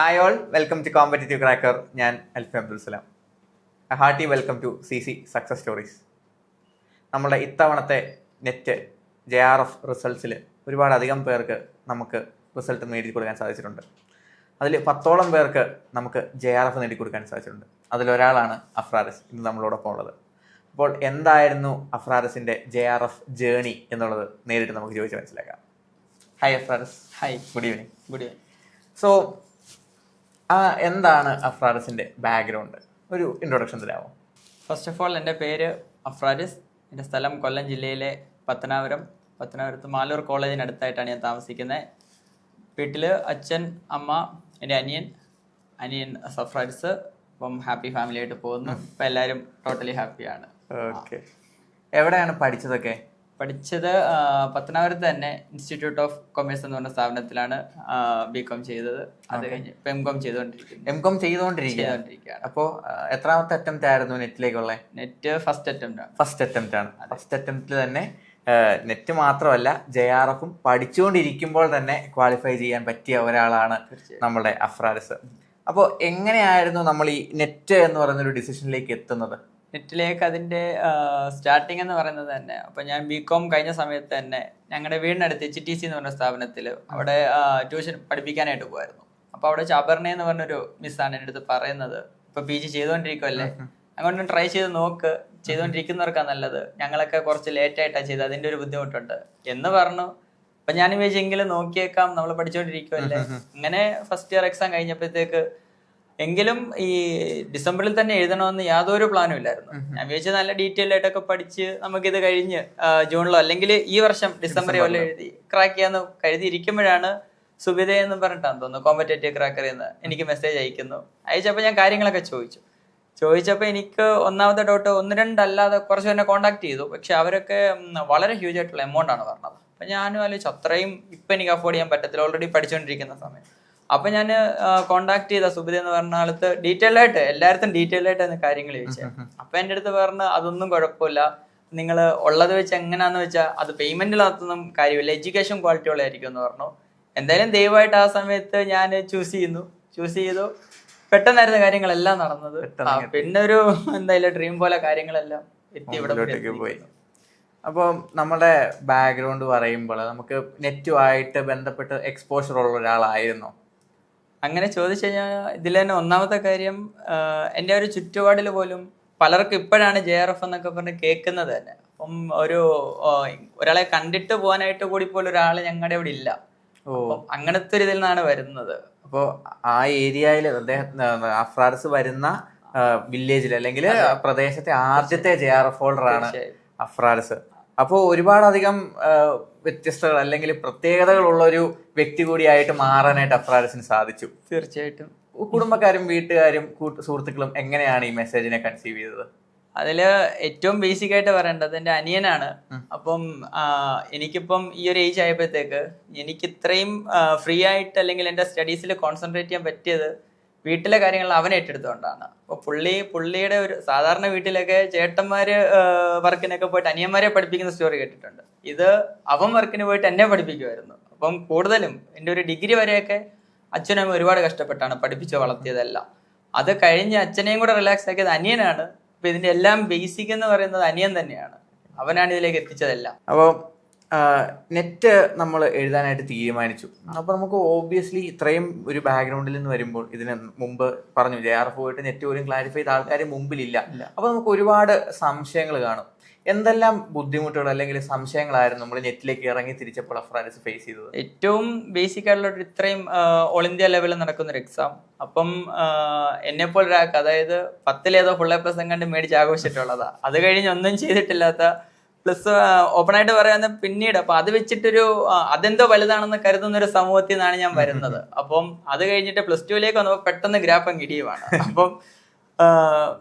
Hi all, welcome to competitive cracker. ഞാൻ Alfi Abdul Salam. Hearty welcome to CC success stories. നമ്മുടെ ഇത്തവണത്തെ net JRF റിസൾട്ട്സിൽ ഒരുപാടധികം പേർക്ക് നമുക്ക് റിസൾട്ട് നേടിക്കൊടുക്കാൻ സാധിച്ചിട്ടുണ്ട്. അതിൽ 10ഓളം പേർക്ക് നമുക്ക് JRF നേടിക്കൊടുക്കാൻ സാധിച്ചിട്ടുണ്ട്. അതിലൊരാളാണ് അഫ്രാരിസ് ഇന്ന് നമ്മളോടൊപ്പം ഉള്ളത്. അപ്പോൾ എന്തായിരുന്നു അഫ്രാരിസിൻ്റെ JRF ജേണി എന്നുള്ളത് നേരിട്ട് നമുക്ക് ചോദിച്ച് മനസ്സിലാക്കാം. Hi Afraris. Hi, good evening. Good evening. So എന്താണ് അഫ്രാരിസിൻ്റെ ബാക്ക്ഗ്രൗണ്ട്? ഒരു ഇൻട്രൊഡക്ഷൻ തരാമോ? ഫസ്റ്റ് ഓഫ് ഓൾ, എൻ്റെ പേര് അഫ്രാരിസ്. എൻ്റെ സ്ഥലം കൊല്ലം ജില്ലയിലെ പത്തനാപുരത്ത് മാലൂർ കോളേജിനടുത്തായിട്ടാണ് ഞാൻ താമസിക്കുന്നത്. വീട്ടിൽ അച്ഛൻ, അമ്മ, എൻ്റെ അനിയൻ അഫ്രാരിസ്. അപ്പം ഹാപ്പി ഫാമിലി ആയിട്ട് പോകുന്നു. ഇപ്പം എല്ലാവരും ടോട്ടലി ഹാപ്പിയാണ്. ഓക്കെ. എവിടെയാണ് പഠിച്ചതൊക്കെ? പഠിച്ചത് പത്തനാപുരത്ത് തന്നെ ഇൻസ്റ്റിറ്റ്യൂട്ട് ഓഫ് കൊമേഴ്സ് എന്ന് പറഞ്ഞ സ്ഥാപനത്തിലാണ് BCom ചെയ്തത്. അത് കഴിഞ്ഞ് MCom MCom ചെയ്തുകൊണ്ടിരിക്കുകയാണ്. അപ്പോൾ എത്രാമത്തെ അറ്റംപ്റ്റ് ആയിരുന്നു നെറ്റിലേക്കുള്ള? നെറ്റ് ഫസ്റ്റ് അറ്റംപ്റ്റ് ആണ്. ഫസ്റ്റ് അറ്റംപ്റ്റിൽ തന്നെ നെറ്റ് മാത്രമല്ല JRFും പഠിച്ചുകൊണ്ടിരിക്കുമ്പോൾ തന്നെ ക്വാളിഫൈ ചെയ്യാൻ പറ്റിയ ഒരാളാണ് നമ്മുടെ അഫ്രാരിസ്. അപ്പോൾ എങ്ങനെയായിരുന്നു നമ്മൾ ഈ നെറ്റ് എന്ന് പറയുന്നൊരു ഡിസിഷനിലേക്ക് എത്തുന്നത്? നെറ്റിലേക്ക് അതിൻ്റെ സ്റ്റാർട്ടിങ് എന്ന് പറയുന്നത് തന്നെ, അപ്പം ഞാൻ BCom കഴിഞ്ഞ സമയത്ത് തന്നെ ഞങ്ങളുടെ വീടിനടുത്ത് HTC എന്ന് പറഞ്ഞ സ്ഥാപനത്തിൽ അവിടെ ട്യൂഷൻ പഠിപ്പിക്കാനായിട്ട് പോകുമായിരുന്നു. അപ്പോൾ അവിടെ ചാബർണ എന്ന് പറഞ്ഞൊരു മിസ്സാണ് എൻ്റെ അടുത്ത് പറയുന്നത്, ഇപ്പോൾ PG ചെയ്തുകൊണ്ടിരിക്കുമല്ലേ, അങ്ങോട്ടും ട്രൈ ചെയ്ത് നോക്ക്, ചെയ്തുകൊണ്ടിരിക്കുന്നവർക്കാണ് നല്ലത്, ഞങ്ങളൊക്കെ കുറച്ച് ലേറ്റായിട്ടാണ് ചെയ്തത്, അതിൻ്റെ ഒരു ബുദ്ധിമുട്ടുണ്ട് എന്ന് പറഞ്ഞു. അപ്പം ഞാൻ വിചാരിച്ചെങ്കിലും നോക്കിയേക്കാം, നമ്മൾ പഠിച്ചുകൊണ്ടിരിക്കുമല്ലേ. അങ്ങനെ ഫസ്റ്റ് ഇയർ എക്സാം കഴിഞ്ഞപ്പോഴത്തേക്ക് എങ്കിലും ഈ ഡിസംബറിൽ തന്നെ എഴുതണമെന്ന് യാതൊരു പ്ലാനും ഇല്ലായിരുന്നു. ഞാൻ വിചാരിച്ചത് നല്ല ഡീറ്റെയിൽ ആയിട്ടൊക്കെ പഠിച്ച് നമുക്കിത് കഴിഞ്ഞ് ജൂണിലോ അല്ലെങ്കിൽ ഈ വർഷം ഡിസംബറിലോ എഴുതി ക്രാക്ക് ചെയ്യാന്ന് കരുതിയിരിക്കുമ്പോഴാണ് സുബിത എന്ന് പറഞ്ഞിട്ടാണ് തോന്നുന്നു കോമ്പറ്റേറ്റീവ് ക്രാക്കറിൽ നിന്ന് എനിക്ക് മെസ്സേജ് അയച്ചപ്പോൾ ഞാൻ കാര്യങ്ങളൊക്കെ ചോദിച്ചപ്പോൾ എനിക്ക് ഒന്നാമത്തെ ഡൗട്ട്, 1-2 അല്ലാതെ കുറച്ച് എന്നെ കോൺടാക്ട് ചെയ്തു. പക്ഷെ അവരൊക്കെ വളരെ ഹ്യൂജ് ആയിട്ടുള്ള എമൗണ്ട് ആണ് പറഞ്ഞത്. അപ്പം ഞാനും ആലോചിച്ചു അത്രയും ഇപ്പം എനിക്ക് അഫോർഡ് ചെയ്യാൻ പറ്റത്തില്ല, ഓൾറെഡി പഠിച്ചുകൊണ്ടിരിക്കുന്ന സമയം. അപ്പൊ ഞാൻ കോണ്ടാക്ട് ചെയ്ത സുബിത എന്ന് പറഞ്ഞ ആളത്ത് ഡീറ്റെയിൽ ആയിട്ട് എല്ലായിടത്തും കാര്യങ്ങൾ ചോദിച്ചത്. അപ്പൊ എൻ്റെ അടുത്ത് പറഞ്ഞ് അതൊന്നും കുഴപ്പമില്ല, നിങ്ങൾ ഉള്ളത് വെച്ച് എങ്ങനെയാന്ന് വെച്ചാൽ അത് പേയ്മെന്റിനകത്തൊന്നും കാര്യമില്ല, എഡ്യൂക്കേഷൻ ക്വാളിറ്റി ഉള്ളതായിരിക്കും എന്ന് പറഞ്ഞു. എന്തായാലും ദയവായിട്ട് ആ സമയത്ത് ഞാൻ ചൂസ് ചെയ്തു. പെട്ടെന്നായിരുന്നു കാര്യങ്ങളെല്ലാം നടന്നത്. പിന്നെ ഒരു എന്തായാലും ഡ്രീം പോലെ കാര്യങ്ങളെല്ലാം എത്തി ഇവിടെ പോയി. അപ്പോൾ നമ്മുടെ ബാക്ക്ഗ്രൗണ്ട് പറയുമ്പോൾ നമുക്ക് നെറ്റുമായിട്ട് ബന്ധപ്പെട്ട് എക്സ്പോഷർ ഉള്ള ഒരാളായിരുന്നോ? അങ്ങനെ ചോദിച്ചു കഴിഞ്ഞാൽ ഇതിൽ തന്നെ ഒന്നാമത്തെ കാര്യം, എൻ്റെ ഒരു ചുറ്റുപാടിൽ പോലും പലർക്കും ഇപ്പോഴാണ് JRF എന്നൊക്കെ പറഞ്ഞ് കേൾക്കുന്നത് തന്നെ. അപ്പം ഒരാളെ കണ്ടിട്ട് പോകാനായിട്ട് കൂടി പോലും ഒരാൾ ഞങ്ങളുടെ ഇവിടെ ഇല്ല. അങ്ങനത്തെ ഒരു ഇതിൽ നിന്നാണ് വരുന്നത്. അപ്പോൾ ആ ഏരിയയിൽ അഫ്രാരിസ് വരുന്ന വില്ലേജിൽ അല്ലെങ്കിൽ പ്രദേശത്തെ ആദ്യത്തെ JRF ഹോൾഡറാണ് അഫ്രാരിസ്. അപ്പോൾ ഒരുപാടധികം വ്യത്യസ്തകൾ അല്ലെങ്കിൽ പ്രത്യേകതകളുള്ള ഒരു വ്യക്തി കൂടിയായിട്ട് മാറാനായിട്ട് അഫ്രാരിസിന് സാധിച്ചു. തീർച്ചയായിട്ടും. കുടുംബക്കാരും വീട്ടുകാരും സുഹൃത്തുക്കളും എങ്ങനെയാണ് ഈ മെസ്സേജിനെ കൺസീവ് ചെയ്തത്? അതില് ഏറ്റവും ബേസിക് ആയിട്ട് പറയേണ്ടത് എൻ്റെ അനിയനാണ്. അപ്പം എനിക്കിപ്പം ഈ ഒരു ഏജ് ആയപ്പോഴത്തേക്ക് എനിക്ക് ഇത്രയും ഫ്രീ ആയിട്ട് അല്ലെങ്കിൽ എൻ്റെ സ്റ്റഡീസിൽ കോൺസെൻട്രേറ്റ് ചെയ്യാൻ പറ്റിയത് വീട്ടിലെ കാര്യങ്ങൾ അവൻ ഏറ്റെടുത്തുകൊണ്ടാണ്. അപ്പോൾ പുള്ളിയുടെ ഒരു സാധാരണ വീട്ടിലൊക്കെ ചേട്ടന്മാര് വർക്കിനൊക്കെ പോയിട്ട് അനിയന്മാരെ പഠിപ്പിക്കുന്ന സ്റ്റോറി കേട്ടിട്ടുണ്ട്. ഇത് അവൻ വർക്കിന് പോയിട്ട് എന്നെ പഠിപ്പിക്കുമായിരുന്നു. അപ്പം കൂടുതലും എൻ്റെ ഒരു ഡിഗ്രി വരെയൊക്കെ അച്ഛനും ഒരുപാട് കഷ്ടപ്പെട്ടാണ് പഠിപ്പിച്ച് വളർത്തിയതെല്ലാം. അത് കഴിഞ്ഞ് അച്ഛനെയും കൂടെ റിലാക്സ് ആക്കിയത് അനിയനാണ്. അപ്പൊ ഇതിന്റെ എല്ലാം ബേസിക് എന്ന് പറയുന്നത് അനിയൻ തന്നെയാണ്. അവനാണ് ഇതിലേക്ക് എത്തിച്ചതെല്ലാം. അപ്പോൾ നെറ്റ് നമ്മൾ എഴുതാനായിട്ട് തീരുമാനിച്ചു. അപ്പോൾ നമുക്ക് ഓബ്വിയസ്ലി ഇത്രയും ഒരു ബാക്ക്ഗ്രൗണ്ടിൽ നിന്ന് വരുമ്പോൾ, ഇതിന് മുമ്പ് പറഞ്ഞു JRF പോയിട്ട് നെറ്റ് പോലും ക്ലാരിഫൈ ചെയ്ത ആൾക്കാർ മുമ്പിലില്ല. അപ്പോൾ നമുക്ക് ഒരുപാട് സംശയങ്ങൾ കാണും. എന്തെല്ലാം ബുദ്ധിമുട്ടുകൾ അല്ലെങ്കിൽ സംശയങ്ങളായിരുന്നു നമ്മൾ നെറ്റിലേക്ക് ഇറങ്ങി തിരിച്ചപ്പോൾ അഫ്രാരിസ് ഫേസ് ചെയ്തത്? ഏറ്റവും ബേസിക് ആയിട്ടുള്ള ഇത്രയും ഓൾ ഇന്ത്യ ലെവലിൽ നടക്കുന്ന ഒരു എക്സാം. അപ്പം എന്നെപ്പോലെ ഒരാൾക്ക്, അതായത് 10 ഫുൾ A+ കണ്ട് മേടിച്ച് ആഘോഷിച്ചിട്ടുള്ളതാ. അത് കഴിഞ്ഞ് ഒന്നും ചെയ്തിട്ടില്ലാത്ത, പ്ലസ് ഓപ്പൺ ആയിട്ട് പറയാന്ന് പിന്നീട്, അപ്പൊ അത് വെച്ചിട്ടൊരു അതെന്തോ വലുതാണെന്ന് കരുതുന്ന ഒരു സമൂഹത്തിൽ നിന്നാണ് ഞാൻ വരുന്നത്. അപ്പം അത് കഴിഞ്ഞിട്ട് +2 വന്നപ്പോൾ പെട്ടെന്ന് ഗ്രാഫം കിടിയുമാണ്. അപ്പം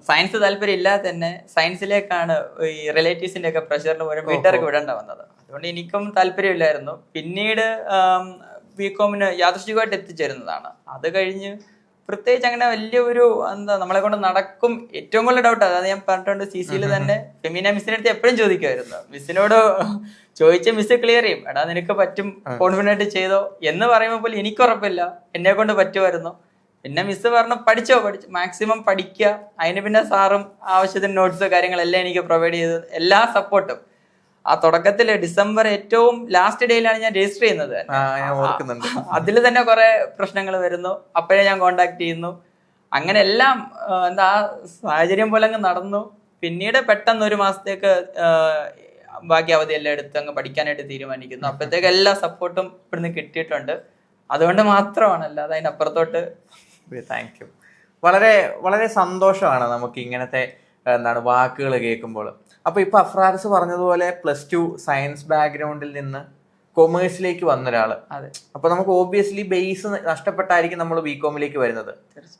സയൻസ് താല്പര്യം ഇല്ലാതെ തന്നെ സയൻസിലേക്കാണ് ഈ റിലേറ്റീവ്സിന്റെ ഒക്കെ പ്രഷറിന് പോലും വീട്ടുകാർക്ക് വിടേണ്ട വന്നത്. അതുകൊണ്ട് എനിക്കും താല്പര്യമില്ലായിരുന്നു. പിന്നീട് BComന് യാദൃശ്ചികമായിട്ട് എത്തിച്ചേരുന്നതാണ്. അത് കഴിഞ്ഞ് പ്രത്യേകിച്ച് അങ്ങനെ വലിയൊരു നമ്മളെ കൊണ്ട് നടക്കും. ഏറ്റവും കൂടുതൽ ഡൗട്ട് അതായത് ഞാൻ പറഞ്ഞിട്ടുണ്ട്, CCയിൽ തന്നെ ഫെമിന മിസ്സിന്റെ അടുത്ത് എപ്പോഴും ചോദിക്കുമായിരുന്നു. മിസ്സിനോട് ചോദിച്ച മിസ് ക്ലിയർ ചെയ്യും, എടാ നിനക്ക് പറ്റും, കോൺഫിഡന്റ് ആയിട്ട് ചെയ്തോ എന്ന് പറയുമ്പോൾ പോലും എനിക്ക് ഉറപ്പില്ല എന്നെ കൊണ്ട് പറ്റുമായിരുന്നു. പിന്നെ മിസ് പറഞ്ഞു പഠിച്ചു മാക്സിമം പഠിക്കുക. അതിന് പിന്നെ സാറും ആവശ്യത്തിന് നോട്ട്സ് കാര്യങ്ങളെല്ലാം എനിക്ക് പ്രൊവൈഡ് ചെയ്തു, എല്ലാ സപ്പോർട്ടും. ആ തുടക്കത്തിൽ ഡിസംബർ ഏറ്റവും ലാസ്റ്റ് ഡേയിലാണ് ഞാൻ രജിസ്റ്റർ ചെയ്യുന്നത്. അതിൽ തന്നെ കുറെ പ്രശ്നങ്ങൾ വരുന്നു. അപ്പോഴേ ഞാൻ കോണ്ടാക്ട് ചെയ്യുന്നു. അങ്ങനെ എല്ലാം എന്താ സാഹചര്യം പോലെ അങ്ങ് നടന്നു. പിന്നീട് പെട്ടെന്ന് ഒരു മാസത്തേക്ക് ബാക്കി അവധിയെല്ലാം എടുത്ത് അങ്ങ് പഠിക്കാനായിട്ട് തീരുമാനിക്കുന്നു. അപ്പോഴത്തേക്ക് എല്ലാ സപ്പോർട്ടും ഇവിടുന്ന് കിട്ടിയിട്ടുണ്ട്. അതുകൊണ്ട് മാത്രമാണ്, അല്ലാതെ അതിനപ്പുറത്തോട്ട്. Thank you. വളരെ വളരെ സന്തോഷമാണ് നമുക്ക് ഇങ്ങനത്തെ എന്താണ് വാക്കുകൾ കേൾക്കുമ്പോൾ. അപ്പൊ ഇപ്പൊ അഫ്രാർസ് പറഞ്ഞതുപോലെ +2 സയൻസ് ബാക്ക്ഗ്രൗണ്ടിൽ നിന്ന് കൊമേഴ്സിലേക്ക് വന്ന ഒരാള്. അപ്പൊ നമുക്ക് ഓബിയസ്ലി ബേസ് നഷ്ടപ്പെട്ടായിരിക്കും നമ്മൾ ബികോമിലേക്ക് വരുന്നത്.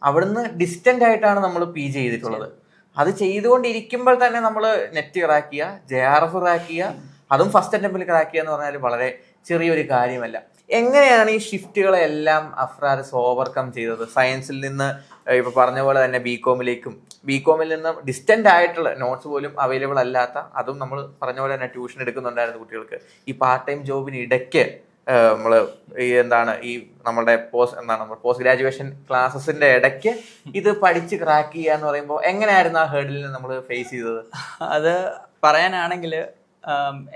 അവിടുന്ന് ഡിസ്റ്റന്റ് ആയിട്ടാണ് നമ്മൾ PG ചെയ്തിട്ടുള്ളത്. അത് ചെയ്തുകൊണ്ടിരിക്കുമ്പോൾ തന്നെ നമ്മൾ നെറ്റ് ക്രാക്ക് ചെയ്യുക, JRF ക്രാക്ക് ചെയ്യുക, അതും ഫസ്റ്റ് അറ്റംപ്റ്റിൽ ക്രാക്ക് ചെയ്യുക എന്ന് പറഞ്ഞാൽ വളരെ ചെറിയൊരു കാര്യമല്ല. എങ്ങനെയാണ് ഈ ഷിഫ്റ്റുകളെല്ലാം അഫ്രാർസ് ഓവർകം ചെയ്തത്? സയൻസിൽ നിന്ന് ഇപ്പൊ പറഞ്ഞ പോലെ തന്നെ ബികോമിൽ നിന്ന് ഡിസ്റ്റന്റ് ആയിട്ടുള്ള നോട്ട്സ് പോലും അവൈലബിൾ അല്ലാത്ത, അതും നമ്മൾ പറഞ്ഞ പോലെ തന്നെ ട്യൂഷൻ എടുക്കുന്നുണ്ടായിരുന്നു കുട്ടികൾക്ക്. ഈ പാർട്ട് ടൈം ജോബിന് ഇടയ്ക്ക് നമ്മൾ ഈ നമ്മുടെ പോസ്റ്റ് ഗ്രാജുവേഷൻ ക്ലാസ്സസിന്റെ ഇടയ്ക്ക് ഇത് പഠിച്ച് ക്രാക്ക് ചെയ്യുക എന്ന് പറയുമ്പോൾ എങ്ങനെയായിരുന്നു ആ ഹേർഡിൽ നമ്മൾ ഫേസ് ചെയ്തത്? അത് പറയാനാണെങ്കിൽ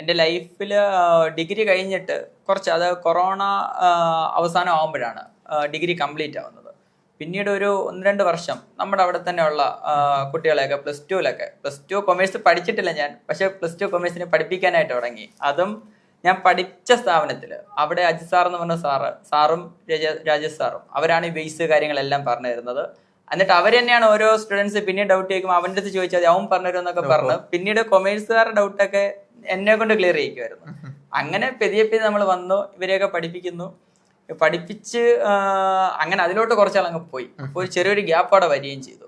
എൻ്റെ ലൈഫിൽ ഡിഗ്രി കഴിഞ്ഞിട്ട് അത് കൊറോണ അവസാനം ആകുമ്പോഴാണ് ഡിഗ്രി കംപ്ലീറ്റ് ആവുന്നത്. പിന്നീട് ഒരു 1-2 വർഷം നമ്മുടെ അവിടെ തന്നെയുള്ള കുട്ടികളെയൊക്കെ +2 കൊമേഴ്സ് പഠിച്ചിട്ടില്ല ഞാൻ, പക്ഷെ +2 കൊമേഴ്സിനെ പഠിപ്പിക്കാനായിട്ട് തുടങ്ങി. അതും ഞാൻ പഠിച്ച സ്ഥാപനത്തിൽ അവിടെ അജിത് സാർ എന്ന് പറഞ്ഞ സാറും രാജേഷ് സാറും അവരാണ് ഈ ബേസ് കാര്യങ്ങളെല്ലാം പറഞ്ഞു തരുന്നത്. എന്നിട്ട് അവർ തന്നെയാണ് ഓരോ സ്റ്റുഡൻസ് പിന്നീട് ഡൗട്ട് ചോദിക്കുമ്പോൾ അവൻ്റെ അടുത്ത് ചോദിച്ചാൽ അവൻ പറഞ്ഞു എന്നൊക്കെ പറഞ്ഞ് പിന്നീട് കൊമേഴ്സുകാരുടെ ഡൗട്ടൊക്കെ എന്നെ കൊണ്ട് ക്ലിയർ ചെയ്യിക്കുമായിരുന്നു. അങ്ങനെ പെതിയെ നമ്മൾ വന്നു, ഇവരെയൊക്കെ പഠിപ്പിച്ച് അങ്ങനെ അതിലോട്ട് കുറച്ചാൾ അങ്ങ് പോയി. അപ്പോൾ ഒരു ചെറിയൊരു ഗ്യാപ്പ് അവിടെ വരികയും ചെയ്തു.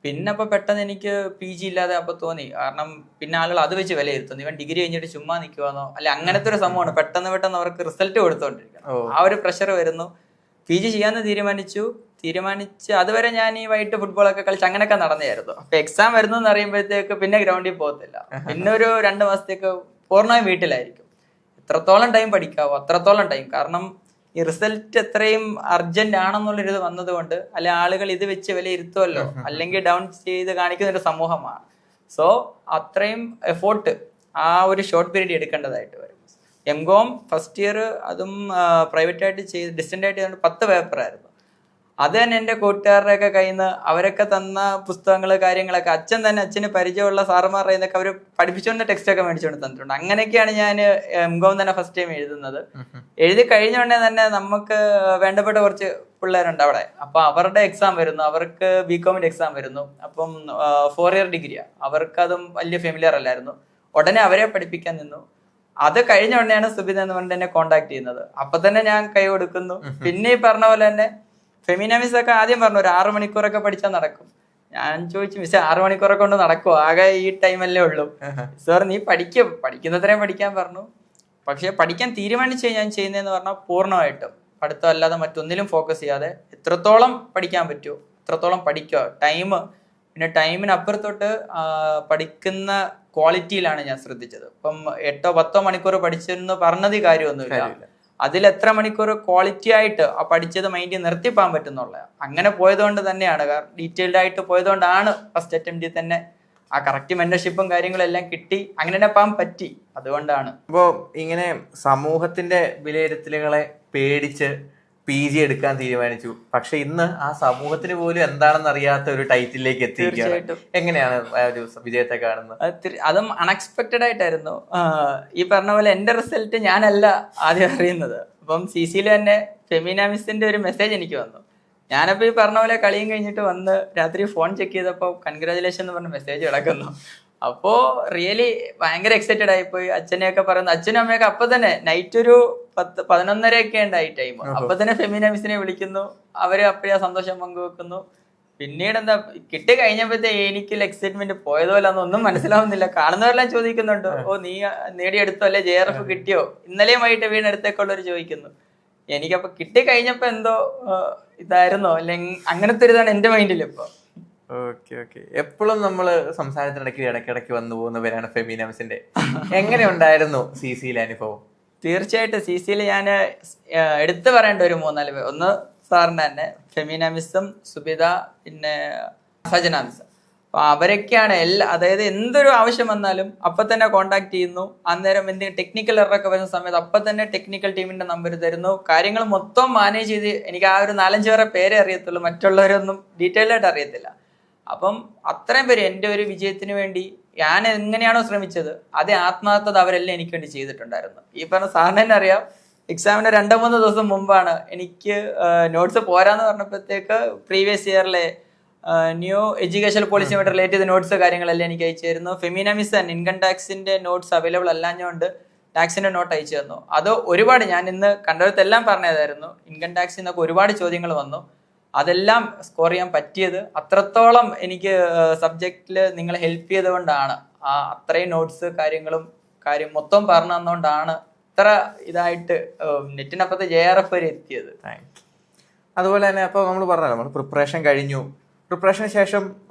പിന്നെ അപ്പോൾ പെട്ടെന്ന് എനിക്ക് PG ഇല്ലാതെ അപ്പോൾ തോന്നി. കാരണം പിന്നെ ആളുകൾ അത് വെച്ച് വിലയിരുത്തുന്നു, ഇവൻ ഡിഗ്രി കഴിഞ്ഞിട്ട് ചുമ്മാ നിൽക്കുവാന്നോ, അല്ലെ അങ്ങനത്തെ ഒരു സംഭവമാണ്. പെട്ടെന്ന് അവർക്ക് റിസൾട്ട് കൊടുത്തോണ്ടിരിക്കണം, ആ ഒരു പ്രഷർ വരുന്നു. PG ചെയ്യാമെന്ന് തീരുമാനിച്ച് അതുവരെ ഞാൻ ഈ വൈകിട്ട് ഫുട്ബോളൊക്കെ കളിച്ച് അങ്ങനെയൊക്കെ നടന്നായിരുന്നു. അപ്പൊ എക്സാം വരുന്നു എന്ന് അറിയുമ്പോഴത്തേക്ക് പിന്നെ ഗ്രൗണ്ടിൽ പോകത്തില്ല. പിന്നെ ഒരു 2 മാസത്തേക്ക് പൂർണ്ണമായും വീട്ടിലായിരിക്കും. എത്രത്തോളം ടൈം പഠിക്കാവോ അത്രത്തോളം ടൈം. കാരണം ഈ റിസൾട്ട് എത്രയും അർജന്റ് ആണെന്നുള്ളൊരു ഇത് വന്നതുകൊണ്ട്, അല്ലെ ആളുകൾ ഇത് വെച്ച് വിലയിരുത്തുമല്ലോ, അല്ലെങ്കിൽ ഡൗൺ ചെയ്ത് കാണിക്കുന്ന ഒരു സമൂഹമാണ്. സോ അത്രയും എഫോർട്ട് ആ ഒരു ഷോർട്ട് പീരീഡ് എടുക്കേണ്ടതായിട്ട് വരും. MCOM ഫസ്റ്റ് ഇയർ അതും പ്രൈവറ്റായിട്ട് ഡിസ്റ്റന്റ് ആയിട്ട് 10 പേപ്പറായിരുന്നു. അത് തന്നെ എൻ്റെ കൂട്ടുകാരുടെയൊക്കെ കയ്യിൽ നിന്ന് അവരൊക്കെ തന്ന പുസ്തകങ്ങൾ കാര്യങ്ങളൊക്കെ അച്ഛന് പരിചയമുള്ള സാറുമാരുടെ കയ്യിൽ നിന്നൊക്കെ അവർ പഠിപ്പിച്ചുകൊണ്ട് ടെക്സ്റ്റൊക്കെ മേടിച്ചുകൊണ്ട് തന്നിട്ടുണ്ട്. അങ്ങനെയൊക്കെയാണ് ഞാൻ MCOM തന്നെ ഫസ്റ്റ് ടൈം എഴുതുന്നത്. എഴുതി കഴിഞ്ഞ ഉടനെ തന്നെ നമുക്ക് വേണ്ടപ്പെട്ട കുറച്ച് പിള്ളേരുണ്ട് അവിടെ. അപ്പൊ അവരുടെ എക്സാം വരുന്നു, അവർക്ക് ബികോമിന്റെ എക്സാം വരുന്നു. അപ്പം 4 ഇയർ ഡിഗ്രിയാണ്, അവർക്കതും വലിയ ഫെമിലിയർ അല്ലായിരുന്നു. ഉടനെ അവരെ പഠിപ്പിക്കാൻ നിന്നു. അത് കഴിഞ്ഞ ഉടനെയാണ് സുബിത എന്ന് പറഞ്ഞിട്ട് എന്നെ കോണ്ടാക്ട് ചെയ്യുന്നത്. അപ്പൊ തന്നെ ഞാൻ കൈ കൊടുക്കുന്നു. പിന്നെ ഈ പറഞ്ഞ പോലെ തന്നെ ഫെമിനാമിസ് ഒക്കെ ആദ്യം പറഞ്ഞു ഒരു 6 മണിക്കൂറൊക്കെ പഠിച്ചാൽ നടക്കും. ഞാൻ ചോദിച്ചു, മിസ് 6 മണിക്കൂറൊക്കെ കൊണ്ട് നടക്കുമോ? ആകെ ഈ ടൈമല്ലേ ഉള്ളൂ. സാർ നീ പഠിക്കുന്നത്രയും പഠിക്കാൻ പറഞ്ഞു. പക്ഷെ പഠിക്കാൻ തീരുമാനിച്ച് ഞാൻ ചെയ്യുന്നതെന്ന് പറഞ്ഞാൽ പൂർണ്ണമായിട്ടും പഠിത്തം അല്ലാതെ മറ്റൊന്നിലും ഫോക്കസ് ചെയ്യാതെ എത്രത്തോളം പഠിക്കാൻ പറ്റുമോ അത്രത്തോളം പഠിക്കുക. പിന്നെ ടൈമിനപ്പുറത്തോട്ട് പഠിക്കുന്ന ക്വാളിറ്റിയിലാണ് ഞാൻ ശ്രദ്ധിച്ചത്. ഇപ്പം 8-10 മണിക്കൂർ പഠിച്ചെന്ന് പറഞ്ഞത് കാര്യമൊന്നുമില്ല. അതിൽ എത്ര മണിക്കൂർ ക്വാളിറ്റി ആയിട്ട് ആ പഠിച്ചത് മൈൻഡിൽ നിർത്തിപ്പോകാൻ പറ്റുന്നുള്ള അങ്ങനെ പോയതുകൊണ്ട് തന്നെയാണ്, ഡീറ്റെയിൽഡ് ആയിട്ട് പോയതുകൊണ്ടാണ് ഫസ്റ്റ് അറ്റംപ്റ്റിൽ തന്നെ ആ കറക്റ്റ് മെന്റർഷിപ്പും കാര്യങ്ങളും എല്ലാം കിട്ടി. അങ്ങനെ തന്നെ പോകാൻ പറ്റി. അതുകൊണ്ടാണ്. അപ്പോൾ ഇങ്ങനെ സമൂഹത്തിന്റെ വിലയിരുത്തലുകളെ പേടിച്ച് PG എടുക്കാൻ തീരുമാനിച്ചു. പക്ഷെ ഇന്ന് ആ സമൂഹത്തിന് പോലും എന്താണെന്ന് അറിയാത്ത ഒരു ടൈറ്റിലേക്ക് എത്തിയിരിക്കുകയാണ്. എങ്ങനെയാണ് ഒരു വിജയത്തെ കാണുന്നത്? അതും അൺഎക്സ്പെക്റ്റഡ് ആയിട്ടായിരുന്നു. ഈ പറഞ്ഞ പോലെ എന്റെ റിസൾട്ട് ഞാനല്ല ആദ്യം അറിയുന്നത്. അപ്പം CCയിൽ തന്നെ ഫെമിനാമിസിന്റെ ഒരു മെസ്സേജ് എനിക്ക് വന്നു. ഞാനപ്പോ ഈ പറഞ്ഞ പോലെ കളിയും കഴിഞ്ഞിട്ട് വന്ന് രാത്രി ഫോൺ ചെക്ക് ചെയ്തപ്പോൾ കൺഗ്രാജുലേഷൻ എന്ന് പറഞ്ഞ മെസ്സേജ് കിടക്കുന്നു. അപ്പോ റിയലി ഭയങ്കര എക്സൈറ്റഡ് ആയിപ്പോയി. അച്ഛനെയൊക്കെ പറയുന്നു, അച്ഛനും അമ്മയൊക്കെ അപ്പൊ തന്നെ നൈറ്റ് ഒരു 10-11 ഉണ്ടായി ടൈം. അപ്പൊ തന്നെ ഫെമിനാമിസിനെ വിളിക്കുന്നു, അവര് അപ്പഴാ സന്തോഷം പങ്കുവെക്കുന്നു. പിന്നീട് എന്താ കിട്ടി കഴിഞ്ഞപ്പോഴത്തെ എനിക്കുള്ള എക്സൈറ്റ്മെന്റ് പോയതുപോലെ ഒന്നും മനസ്സിലാവുന്നില്ല. കാണുന്നവരെല്ലാം ചോദിക്കുന്നുണ്ട്, ഓ നീ നേടിയെടുത്തോ, അല്ലെ JRF കിട്ടിയോ, ഇന്നലെയും വൈകിട്ട് വീണെടുത്തേക്കുള്ളവർ ചോദിക്കുന്നു. എനിക്കപ്പൊ കിട്ടി കഴിഞ്ഞപ്പോ എന്തോ ഇതായിരുന്നോ അല്ലെങ്കിൽ അങ്ങനത്തെ ഒരു ഇതാണ് എന്റെ മൈൻഡിൽ ഇപ്പൊ. ഓക്കെ. എപ്പോഴും നമ്മള് ഇടയ്ക്കിടയ്ക്ക് വന്നു പോകുന്നവരാണ് ഫെമിനാമിസിന്റെ. എങ്ങനെ ഉണ്ടായിരുന്നു CCയിലെ അനുഭവം? തീർച്ചയായിട്ടും CCയിൽ ഞാൻ എടുത്തു പറയേണ്ട ഒരു 3-4 പേര്. ഒന്ന് സാറിന് തന്നെ, ഫെമീന മിസ്സും സുബിത, പിന്നെ സജന മിസ്. അപ്പൊ അവരൊക്കെയാണ് അതായത് എന്തൊരു ആവശ്യം വന്നാലും അപ്പൊ തന്നെ കോൺടാക്ട് ചെയ്യുന്നു. അന്നേരം എന്തെങ്കിലും ടെക്നിക്കൽ എററൊക്കെ വരുന്ന സമയത്ത് അപ്പൊ തന്നെ ടെക്നിക്കൽ ടീമിന്റെ നമ്പർ തരുന്നു. കാര്യങ്ങൾ മൊത്തം മാനേജ് ചെയ്ത് എനിക്ക് ആ ഒരു 4-5 പേരെ അറിയത്തുള്ളൂ, മറ്റുള്ളവരൊന്നും ഡീറ്റെയിൽ ആയിട്ട് അറിയത്തില്ല. അപ്പം അത്രയും പേര് എൻ്റെ ഒരു വിജയത്തിന് വേണ്ടി ഞാൻ എങ്ങനെയാണോ ശ്രമിച്ചത് അതേ ആത്മാർത്ഥത അവരെല്ലാം എനിക്ക് വേണ്ടി ചെയ്തിട്ടുണ്ടായിരുന്നു. ഈ പറഞ്ഞ സാറിന് തന്നെ അറിയാം, എക്സാമിന് 2-3 ദിവസം മുമ്പാണ് എനിക്ക് നോട്ട്സ് പോരാന്ന് പറഞ്ഞപ്പോഴത്തേക്ക് പ്രീവിയസ് ഇയറിലെ ന്യൂ എഡ്യൂക്കേഷൻ പോളിസിയുമായിട്ട് റിലേറ്റ് ചെയ്ത നോട്ട്സ് കാര്യങ്ങളെല്ലാം എനിക്ക് അയച്ചു തരുന്നു. ഫെമീന മിസ് തന്നെ ഇൻകം ടാക്സിന്റെ നോട്ട്സ് അവൈലബിൾ അല്ലാഞ്ഞുകൊണ്ട് ടാക്സിന്റെ നോട്ട് അയച്ചു തന്നു. അത് ഒരുപാട് ഞാൻ ഇന്ന് കണ്ടതെല്ലാം പറഞ്ഞതായിരുന്നു. ഇൻകം ടാക്സിൽ നിന്നൊക്കെ ഒരുപാട് ചോദ്യങ്ങൾ വന്നു. അതെല്ലാം സ്കോർ ചെയ്യാൻ പറ്റിയത് അത്രത്തോളം എനിക്ക് സബ്ജക്റ്റിൽ നിങ്ങൾ ഹെൽപ്പ് ചെയ്തുകൊണ്ടാണ്. അത്രയും നോട്ട്സ് കാര്യം മൊത്തം പറഞ്ഞു തന്നുകൊണ്ടാണ് ഇത്ര ഇതായിട്ട് നെറ്റിനപ്പുറത്ത് JRF വരെ എത്തിയത്. അതുപോലെ തന്നെ അപ്പോൾ നമ്മൾ പറഞ്ഞല്ലോ, നമ്മൾ പ്രിപ്പറേഷൻ കഴിഞ്ഞു. പ്രിപ്പറേഷന് ശേഷം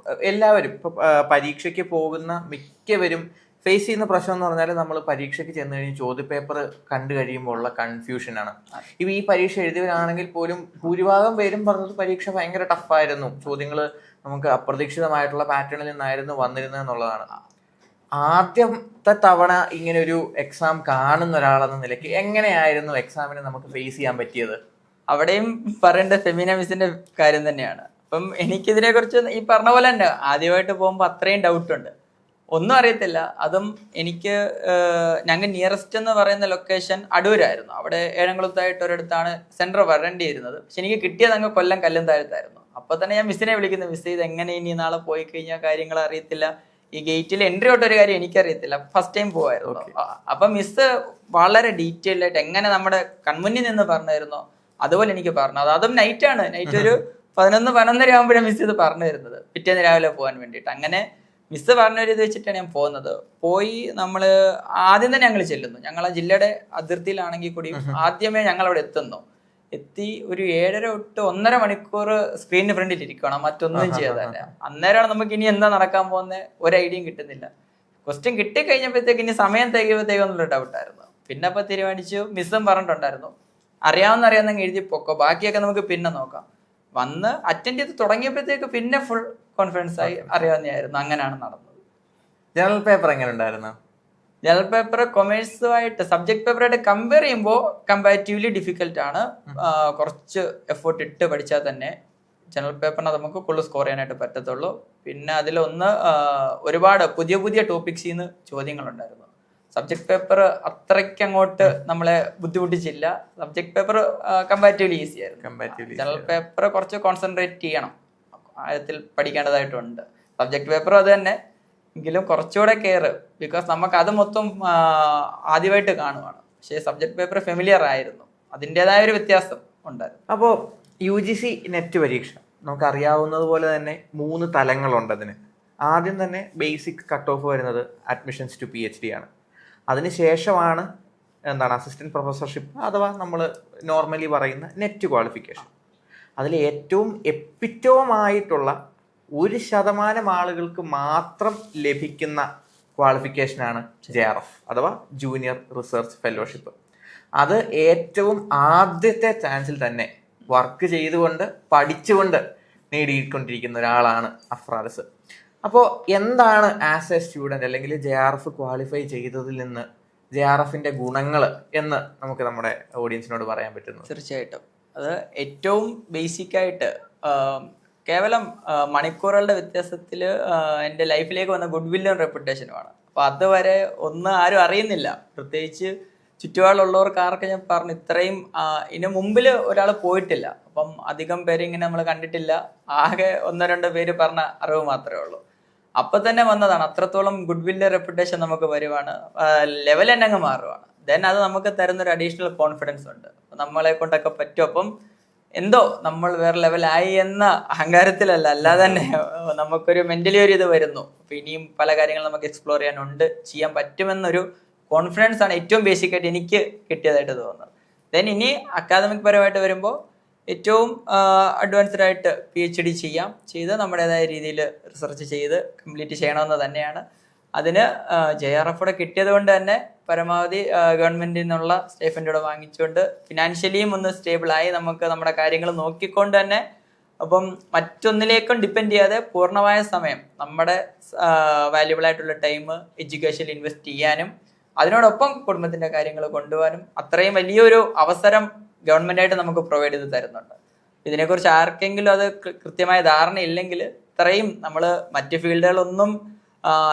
എല്ലാവരും ഇപ്പോൾ പരീക്ഷയ്ക്ക് പോകുന്ന മിക്കവരും ഫേസ് ചെയ്യുന്ന പ്രശ്നം എന്ന് പറഞ്ഞാൽ നമ്മൾ പരീക്ഷയ്ക്ക് ചെന്ന് കഴിഞ്ഞ് ചോദ്യപേപ്പർ കണ്ടു കഴിയുമ്പോൾ ഉള്ള കൺഫ്യൂഷനാണ്. ഇപ്പം ഈ പരീക്ഷ എഴുതിയവരാണെങ്കിൽ പോലും ഭൂരിഭാഗം പേരും പറഞ്ഞത് പരീക്ഷ ഭയങ്കര ടഫായിരുന്നു, ചോദ്യങ്ങൾ നമുക്ക് അപ്രതീക്ഷിതമായിട്ടുള്ള പാറ്റേണിൽ നിന്നായിരുന്നു വന്നിരുന്നത് എന്നുള്ളതാണ്. ആദ്യത്തെ തവണ ഇങ്ങനെ ഒരു എക്സാം കാണുന്ന ഒരാളെന്ന നിലയ്ക്ക് എങ്ങനെയായിരുന്നു എക്സാമിനെ നമുക്ക് ഫേസ് ചെയ്യാൻ പറ്റിയത്? അവിടെയും പറയേണ്ട ഫെമീന മിസ്സിന്റെ കാര്യം തന്നെയാണ്. അപ്പം എനിക്കിതിനെ കുറിച്ച് ഈ പറഞ്ഞ പോലെ തന്നെ ആദ്യമായിട്ട് പോകുമ്പോൾ അത്രയും ഡൗട്ട് ഉണ്ട്, ഒന്നും അറിയത്തില്ല. അതും എനിക്ക് ഞങ്ങൾ നിയറസ്റ്റ് എന്ന് പറയുന്ന ലൊക്കേഷൻ അടൂരായിരുന്നു. അവിടെ ഏഴംകുളത്തായിട്ട് ഒരിടത്താണ് സെന്റർ വരേണ്ടിയിരുന്നത്. പക്ഷെ എനിക്ക് കിട്ടിയത് അങ്ങ് കൊല്ലം കല്ലുംതാഴത്തായിരുന്നു. അപ്പൊ തന്നെ ഞാൻ മിസ്സിനെ വിളിക്കുന്നു, മിസ് ഇത് എങ്ങനെ ഇനി നാളെ പോയി കഴിഞ്ഞാൽ കാര്യങ്ങൾ അറിയത്തില്ല, ഈ ഗേറ്റിൽ എൻട്രി തൊട്ടൊരു കാര്യം എനിക്കറിയത്തില്ല, ഫസ്റ്റ് ടൈം പോവായിരുന്നു. അപ്പൊ മിസ് വളരെ ഡീറ്റെയിൽഡ് ആയിട്ട് എങ്ങനെ നമ്മുടെ കൺമുന്നിൽ നിന്ന് പറഞ്ഞായിരുന്നോ അതുപോലെ എനിക്ക് പറഞ്ഞു. അതും നൈറ്റാണ്, നൈറ്റ് ഒരു 11-11:30 ആകുമ്പോഴാണ് മിസ് ഇത് പറഞ്ഞു തരുന്നത്, പിറ്റേന്ന് രാവിലെ പോകാൻ വേണ്ടിയിട്ട്. അങ്ങനെ മിസ് പറഞ്ഞൊരു ഇത് വെച്ചിട്ടാണ് ഞാൻ പോകുന്നത്. പോയി നമ്മള് ആദ്യം തന്നെ ഞങ്ങൾ ചെല്ലുന്നു, ഞങ്ങളെ ജില്ലയുടെ അതിർത്തിയിലാണെങ്കിൽ കൂടി ആദ്യമേ ഞങ്ങൾ അവിടെ എത്തി ഒരു 7:30 തൊട്ട് 1.5 മണിക്കൂർ സ്ക്രീനിന് ഫ്രണ്ടിൽ ഇരിക്കണം, മറ്റൊന്നും ചെയ്യാതല്ല. അന്നേരമാണ് നമുക്ക് ഇനി എന്താ നടക്കാൻ പോകുന്നത് ഒരു ഐഡിയയും കിട്ടുന്നില്ല. ക്വസ്റ്റ്യൻ കിട്ടി കഴിഞ്ഞപ്പോഴത്തേക്ക് ഇനി സമയം തികയുമ്പോഴത്തേക്കും എന്നുള്ള ഡൗട്ടായിരുന്നു. പിന്നെ അപ്പൊ തീരുമാനിച്ചു, മിസ്സും പറഞ്ഞിട്ടുണ്ടായിരുന്നു അറിയാവുന്ന എഴുതി പൊക്കോ, ബാക്കിയൊക്കെ നമുക്ക് പിന്നെ നോക്കാം. വന്ന് അറ്റൻഡ് ചെയ്ത് തുടങ്ങിയപ്പോഴത്തേക്ക് പിന്നെ ഫുൾ കോൺഫിഡൻസ് ആയി അറിയാവുന്നതായിരുന്നു. അങ്ങനെയാണ് നടന്നത്. ജനറൽ പേപ്പർ എങ്ങനെ ഉണ്ടായിരുന്നു? ജനറൽ പേപ്പർ കൊമേഴ്സുമായിട്ട് സബ്ജക്ട് പേപ്പറായിട്ട് കമ്പയർ ചെയ്യുമ്പോൾ കമ്പാരിറ്റീവ്ലി ഡിഫിക്കൽട്ട് ആണ്. കുറച്ച് എഫേർട്ട് ഇട്ട് പഠിച്ചാൽ തന്നെ ജനറൽ പേപ്പറിനെ നമുക്ക് ഫുള്ള് സ്കോർ ചെയ്യാനായിട്ട് പറ്റത്തുള്ളൂ. പിന്നെ അതിലൊന്ന് ഒരുപാട് പുതിയ ടോപ്പിക്സിൽ നിന്ന് ചോദ്യങ്ങളുണ്ടായിരുന്നു. സബ്ജക്ട് പേപ്പർ അത്രയ്ക്ക് അങ്ങോട്ട് നമ്മളെ ബുദ്ധിമുട്ടിച്ചില്ല. സബ്ജക്ട് പേപ്പർ കമ്പാരിറ്റീവ്ലി ഈസി ആയിരുന്നു. ജനറൽ പേപ്പർ കുറച്ച് കോൺസെൻട്രേറ്റ് ചെയ്യണം, ആഴത്തിൽ പഠിക്കേണ്ടതായിട്ടുണ്ട്. സബ്ജക്ട് പേപ്പറും അത് തന്നെ, എങ്കിലും കുറച്ചുകൂടെ കെയർ, ബിക്കോസ് നമുക്ക് അത് മൊത്തം ആദ്യമായിട്ട് കാണുവാണ്. പക്ഷേ സബ്ജക്ട് പേപ്പർ ഫെമിലിയർ ആയിരുന്നു, അതിൻ്റെതായ ഒരു വ്യത്യാസം ഉണ്ടായിരുന്നു. അപ്പോൾ UGC നെറ്റ് പരീക്ഷ നമുക്കറിയാവുന്നത് പോലെ തന്നെ 3 തലങ്ങളുണ്ട് അതിന്. ആദ്യം തന്നെ ബേസിക് കട്ട് ഓഫ് വരുന്നത് അഡ്മിഷൻസ് ടു PhD ആണ്. അതിനുശേഷമാണ് അസിസ്റ്റന്റ് പ്രൊഫസർഷിപ്പ് അഥവാ നമ്മൾ നോർമലി പറയുന്ന നെറ്റ് ക്വാളിഫിക്കേഷൻ. അതിൽ ഏറ്റവും എപ്പിറ്റോമായിട്ടുള്ള 1% ആളുകൾക്ക് മാത്രം ലഭിക്കുന്ന ക്വാളിഫിക്കേഷനാണ് JRF അഥവാ ജൂനിയർ റിസർച്ച് ഫെലോഷിപ്പ്. അത് ഏറ്റവും ആദ്യത്തെ ചാൻസിൽ തന്നെ വർക്ക് ചെയ്തുകൊണ്ട് പഠിച്ചുകൊണ്ട് നേടിക്കൊണ്ടിരിക്കുന്ന ഒരാളാണ് അഫ്രാദസ്. അപ്പോൾ എന്താണ് ആസ് എ സ്റ്റുഡൻറ് അല്ലെങ്കിൽ JRF ക്വാളിഫൈ ചെയ്തതിൽ നിന്ന് JRFന്റെ ഗുണങ്ങൾ എന്ന് നമുക്ക് നമ്മുടെ ഓഡിയൻസിനോട് പറയാൻ പറ്റുന്നത്? തീർച്ചയായിട്ടും അത് ഏറ്റവും ബേസിക്കായിട്ട് കേവലം മണിക്കൂറുകളുടെ വ്യത്യാസത്തിൽ എൻ്റെ ലൈഫിലേക്ക് വന്ന ഗുഡ് വില്ലും റെപ്യൂട്ടേഷനുമാണ്. അപ്പോൾ അതുവരെ ഒന്നും ആരും അറിയുന്നില്ല, പ്രത്യേകിച്ച് ചുറ്റുപാടുള്ളവർക്ക് ആർക്ക് ഞാൻ പറഞ്ഞു ഇത്രയും ഇതിന് മുമ്പിൽ ഒരാൾ പോയിട്ടില്ല. അപ്പം അധികം പേര് ഇങ്ങനെ നമ്മൾ കണ്ടിട്ടില്ല, ആകെ 1-2 പേര് പറഞ്ഞ അറിവ് മാത്രമേ ഉള്ളൂ. അപ്പൊ തന്നെ വന്നതാണ്, അത്രത്തോളം ഗുഡ് വില്ല് റെപ്യൂട്ടേഷൻ നമുക്ക് വരുവാണ്, ലെവൽ തന്നെ അങ്ങ് മാറുവാണ്. ദെൻ അത് നമുക്ക് തരുന്നൊരു അഡീഷണൽ കോൺഫിഡൻസ് ഉണ്ട്, നമ്മളെ കൊണ്ടൊക്കെ പറ്റും. അപ്പം എന്തോ നമ്മൾ വേറെ ലെവലായി എന്ന അഹങ്കാരത്തിലല്ല, അല്ലാതെ തന്നെ നമുക്കൊരു മെന്റലി ഒരു ഇത് വരുന്നു. അപ്പൊ ഇനിയും പല കാര്യങ്ങളും നമുക്ക് എക്സ്പ്ലോർ ചെയ്യാനുണ്ട്, ചെയ്യാൻ പറ്റുമെന്നൊരു കോൺഫിഡൻസ് ആണ് ഏറ്റവും ബേസിക്കായിട്ട് എനിക്ക് കിട്ടിയതായിട്ട് തോന്നുന്നത്. ദെൻ ഇനി അക്കാദമിക് പരമായിട്ട് വരുമ്പോൾ ഏറ്റവും അഡ്വാൻസ്ഡ് ആയിട്ട് PhD ചെയ്ത് നമ്മുടേതായ രീതിയിൽ റിസർച്ച് ചെയ്ത് കംപ്ലീറ്റ് ചെയ്യണമെന്ന് തന്നെയാണ്. അതിന് JRF കിട്ടിയത് കൊണ്ട് തന്നെ പരമാവധി ഗവൺമെന്റിൽ നിന്നുള്ള സ്റ്റൈഫൻഡ് വാങ്ങിച്ചുകൊണ്ട് ഫിനാൻഷ്യലിയും ഒന്ന് സ്റ്റേബിളായി നമുക്ക് നമ്മുടെ കാര്യങ്ങൾ നോക്കിക്കൊണ്ട് തന്നെ അപ്പം മറ്റൊന്നിലേക്കും ഡിപ്പെൻഡ് ചെയ്യാതെ പൂർണ്ണമായ സമയം നമ്മുടെ വാല്യുബിൾ ആയിട്ടുള്ള ടൈം എഡ്യൂക്കേഷനിൽ ഇൻവെസ്റ്റ് ചെയ്യാനും അതിനോടൊപ്പം കുടുംബത്തിന്റെ കാര്യങ്ങൾ കൊണ്ടുപോകാനും അത്രയും വലിയൊരു അവസരം ഗവൺമെന്റായിട്ട് നമുക്ക് പ്രൊവൈഡ് ചെയ്ത് തരുന്നുണ്ട്. ഇതിനെക്കുറിച്ച് ആർക്കെങ്കിലും അത് കൃത്യമായ ധാരണ ഇല്ലെങ്കിൽ ഇത്രയും നമ്മൾ മറ്റ് ഫീൽഡുകളൊന്നും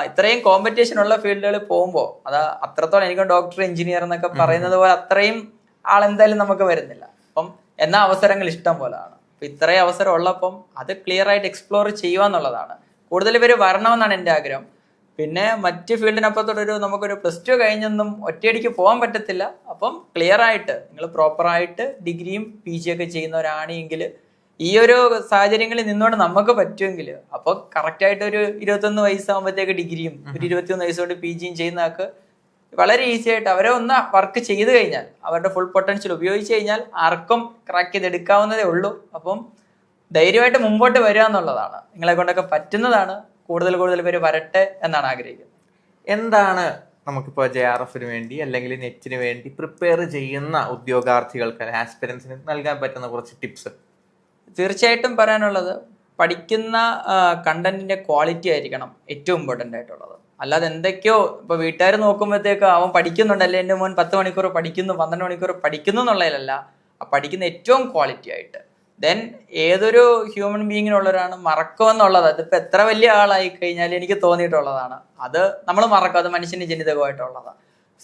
ഇത്രയും കോമ്പറ്റീഷൻ ഉള്ള ഫീൽഡുകളിൽ പോകുമ്പോൾ അത് അത്രത്തോളം എനിക്ക് ഡോക്ടർ എഞ്ചിനീയർ എന്നൊക്കെ പറയുന്നത് പോലെ അത്രയും ആളെന്തായാലും നമുക്ക് വരുന്നില്ല. അപ്പം എന്നാ അവസരങ്ങൾ ഇഷ്ടം പോലെയാണ്. അപ്പൊ ഇത്രയും അവസരം ഉള്ളപ്പം അത് ക്ലിയർ ആയിട്ട് എക്സ്പ്ലോർ ചെയ്യുക എന്നുള്ളതാണ്. കൂടുതൽ പേര് വരണമെന്നാണ് എൻ്റെ ആഗ്രഹം. പിന്നെ മറ്റ് ഫീൽഡിനപ്പുറത്തോടൊരു നമുക്കൊരു +2 കഴിഞ്ഞൊന്നും ഒറ്റയടിക്ക് പോകാൻ പറ്റത്തില്ല. അപ്പം ക്ലിയർ ആയിട്ട് നിങ്ങൾ പ്രോപ്പറായിട്ട് ഡിഗ്രിയും PG ഒക്കെ ചെയ്യുന്നവരാണെങ്കിൽ ഈ ഒരു സാഹചര്യങ്ങളിൽ നിന്നുകൊണ്ട് നമുക്ക് പറ്റുമെങ്കിൽ അപ്പോൾ കറക്റ്റായിട്ട് ഒരു 21 വയസ്സാകുമ്പോഴത്തേക്ക് ഡിഗ്രിയും ഒരു 21 വയസ്സുകൊണ്ട് PGയും ചെയ്യുന്നവർക്ക് വളരെ ഈസി ആയിട്ട് അവരെ ഒന്ന് വർക്ക് ചെയ്ത് കഴിഞ്ഞാൽ അവരുടെ ഫുൾ പൊട്ടൻഷ്യൽ ഉപയോഗിച്ച് കഴിഞ്ഞാൽ ആർക്കും ക്രാക്ക് ചെയ്തെടുക്കാവുന്നതേ ഉള്ളൂ. അപ്പം ധൈര്യമായിട്ട് മുമ്പോട്ട് വരിക എന്നുള്ളതാണ്. നിങ്ങളെ കൊണ്ടൊക്കെ പറ്റുന്നതാണ്. കൂടുതൽ പേര് വരട്ടെ എന്നാണ് ആഗ്രഹിക്കുന്നത്. എന്താണ് നമുക്കിപ്പോൾ JRFന് വേണ്ടി അല്ലെങ്കിൽ നെറ്റിന് വേണ്ടി പ്രിപ്പയർ ചെയ്യുന്ന ഉദ്യോഗാർത്ഥികൾക്ക് ആസ്പിരൻസിന് നൽകാൻ പറ്റുന്ന കുറച്ച് ടിപ്സ്? തീർച്ചയായിട്ടും പറയാനുള്ളത് പഠിക്കുന്ന കണ്ടന്റിന്റെ ക്വാളിറ്റി ആയിരിക്കണം ഏറ്റവും ഇമ്പോർട്ടൻ്റ് ആയിട്ടുള്ളത്. അല്ലാതെ എന്തൊക്കെയോ ഇപ്പോൾ വീട്ടുകാർ നോക്കുമ്പോഴത്തേക്ക് അവൻ പഠിക്കുന്നുണ്ടല്ലേ, എൻ്റെ മോൻ 10 മണിക്കൂർ പഠിക്കുന്നു 12 മണിക്കൂർ പഠിക്കുന്നു എന്നുള്ളതിലല്ല, ആ പഠിക്കുന്ന ഏറ്റവും ക്വാളിറ്റി ആയിട്ട്. ദെൻ ഏതൊരു ഹ്യൂമൻ ബീയിങ്ങിനുള്ളവരാണ് മറക്കുമെന്നുള്ളത്. അതിപ്പോൾ എത്ര വലിയ ആളായി കഴിഞ്ഞാൽ എനിക്ക് തോന്നിയിട്ടുള്ളതാണ്, അത് നമ്മൾ മറക്കും, അത് മനുഷ്യന് ജനിതകമായിട്ടുള്ളതാണ്.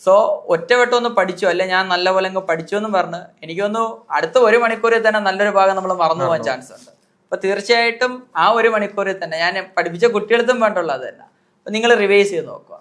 സോ ഒറ്റവട്ടം ഒന്ന് പഠിച്ചു അല്ലെ ഞാൻ നല്ലപോലെ അങ്ങ് പഠിച്ചു എന്ന് പറഞ്ഞ് എനിക്കൊന്ന് അടുത്ത 1 മണിക്കൂറിൽ തന്നെ നല്ലൊരു ഭാഗം നമ്മൾ മറന്നു പോകാൻ ചാൻസ് ഉണ്ട്. അപ്പൊ തീർച്ചയായിട്ടും ആ 1 മണിക്കൂറിൽ തന്നെ ഞാൻ പഠിപ്പിച്ച കുട്ടികൾക്കും വേണ്ടുള്ളത് തന്നെ അപ്പൊ നിങ്ങൾ റിവൈസ് ചെയ്ത് നോക്കുക.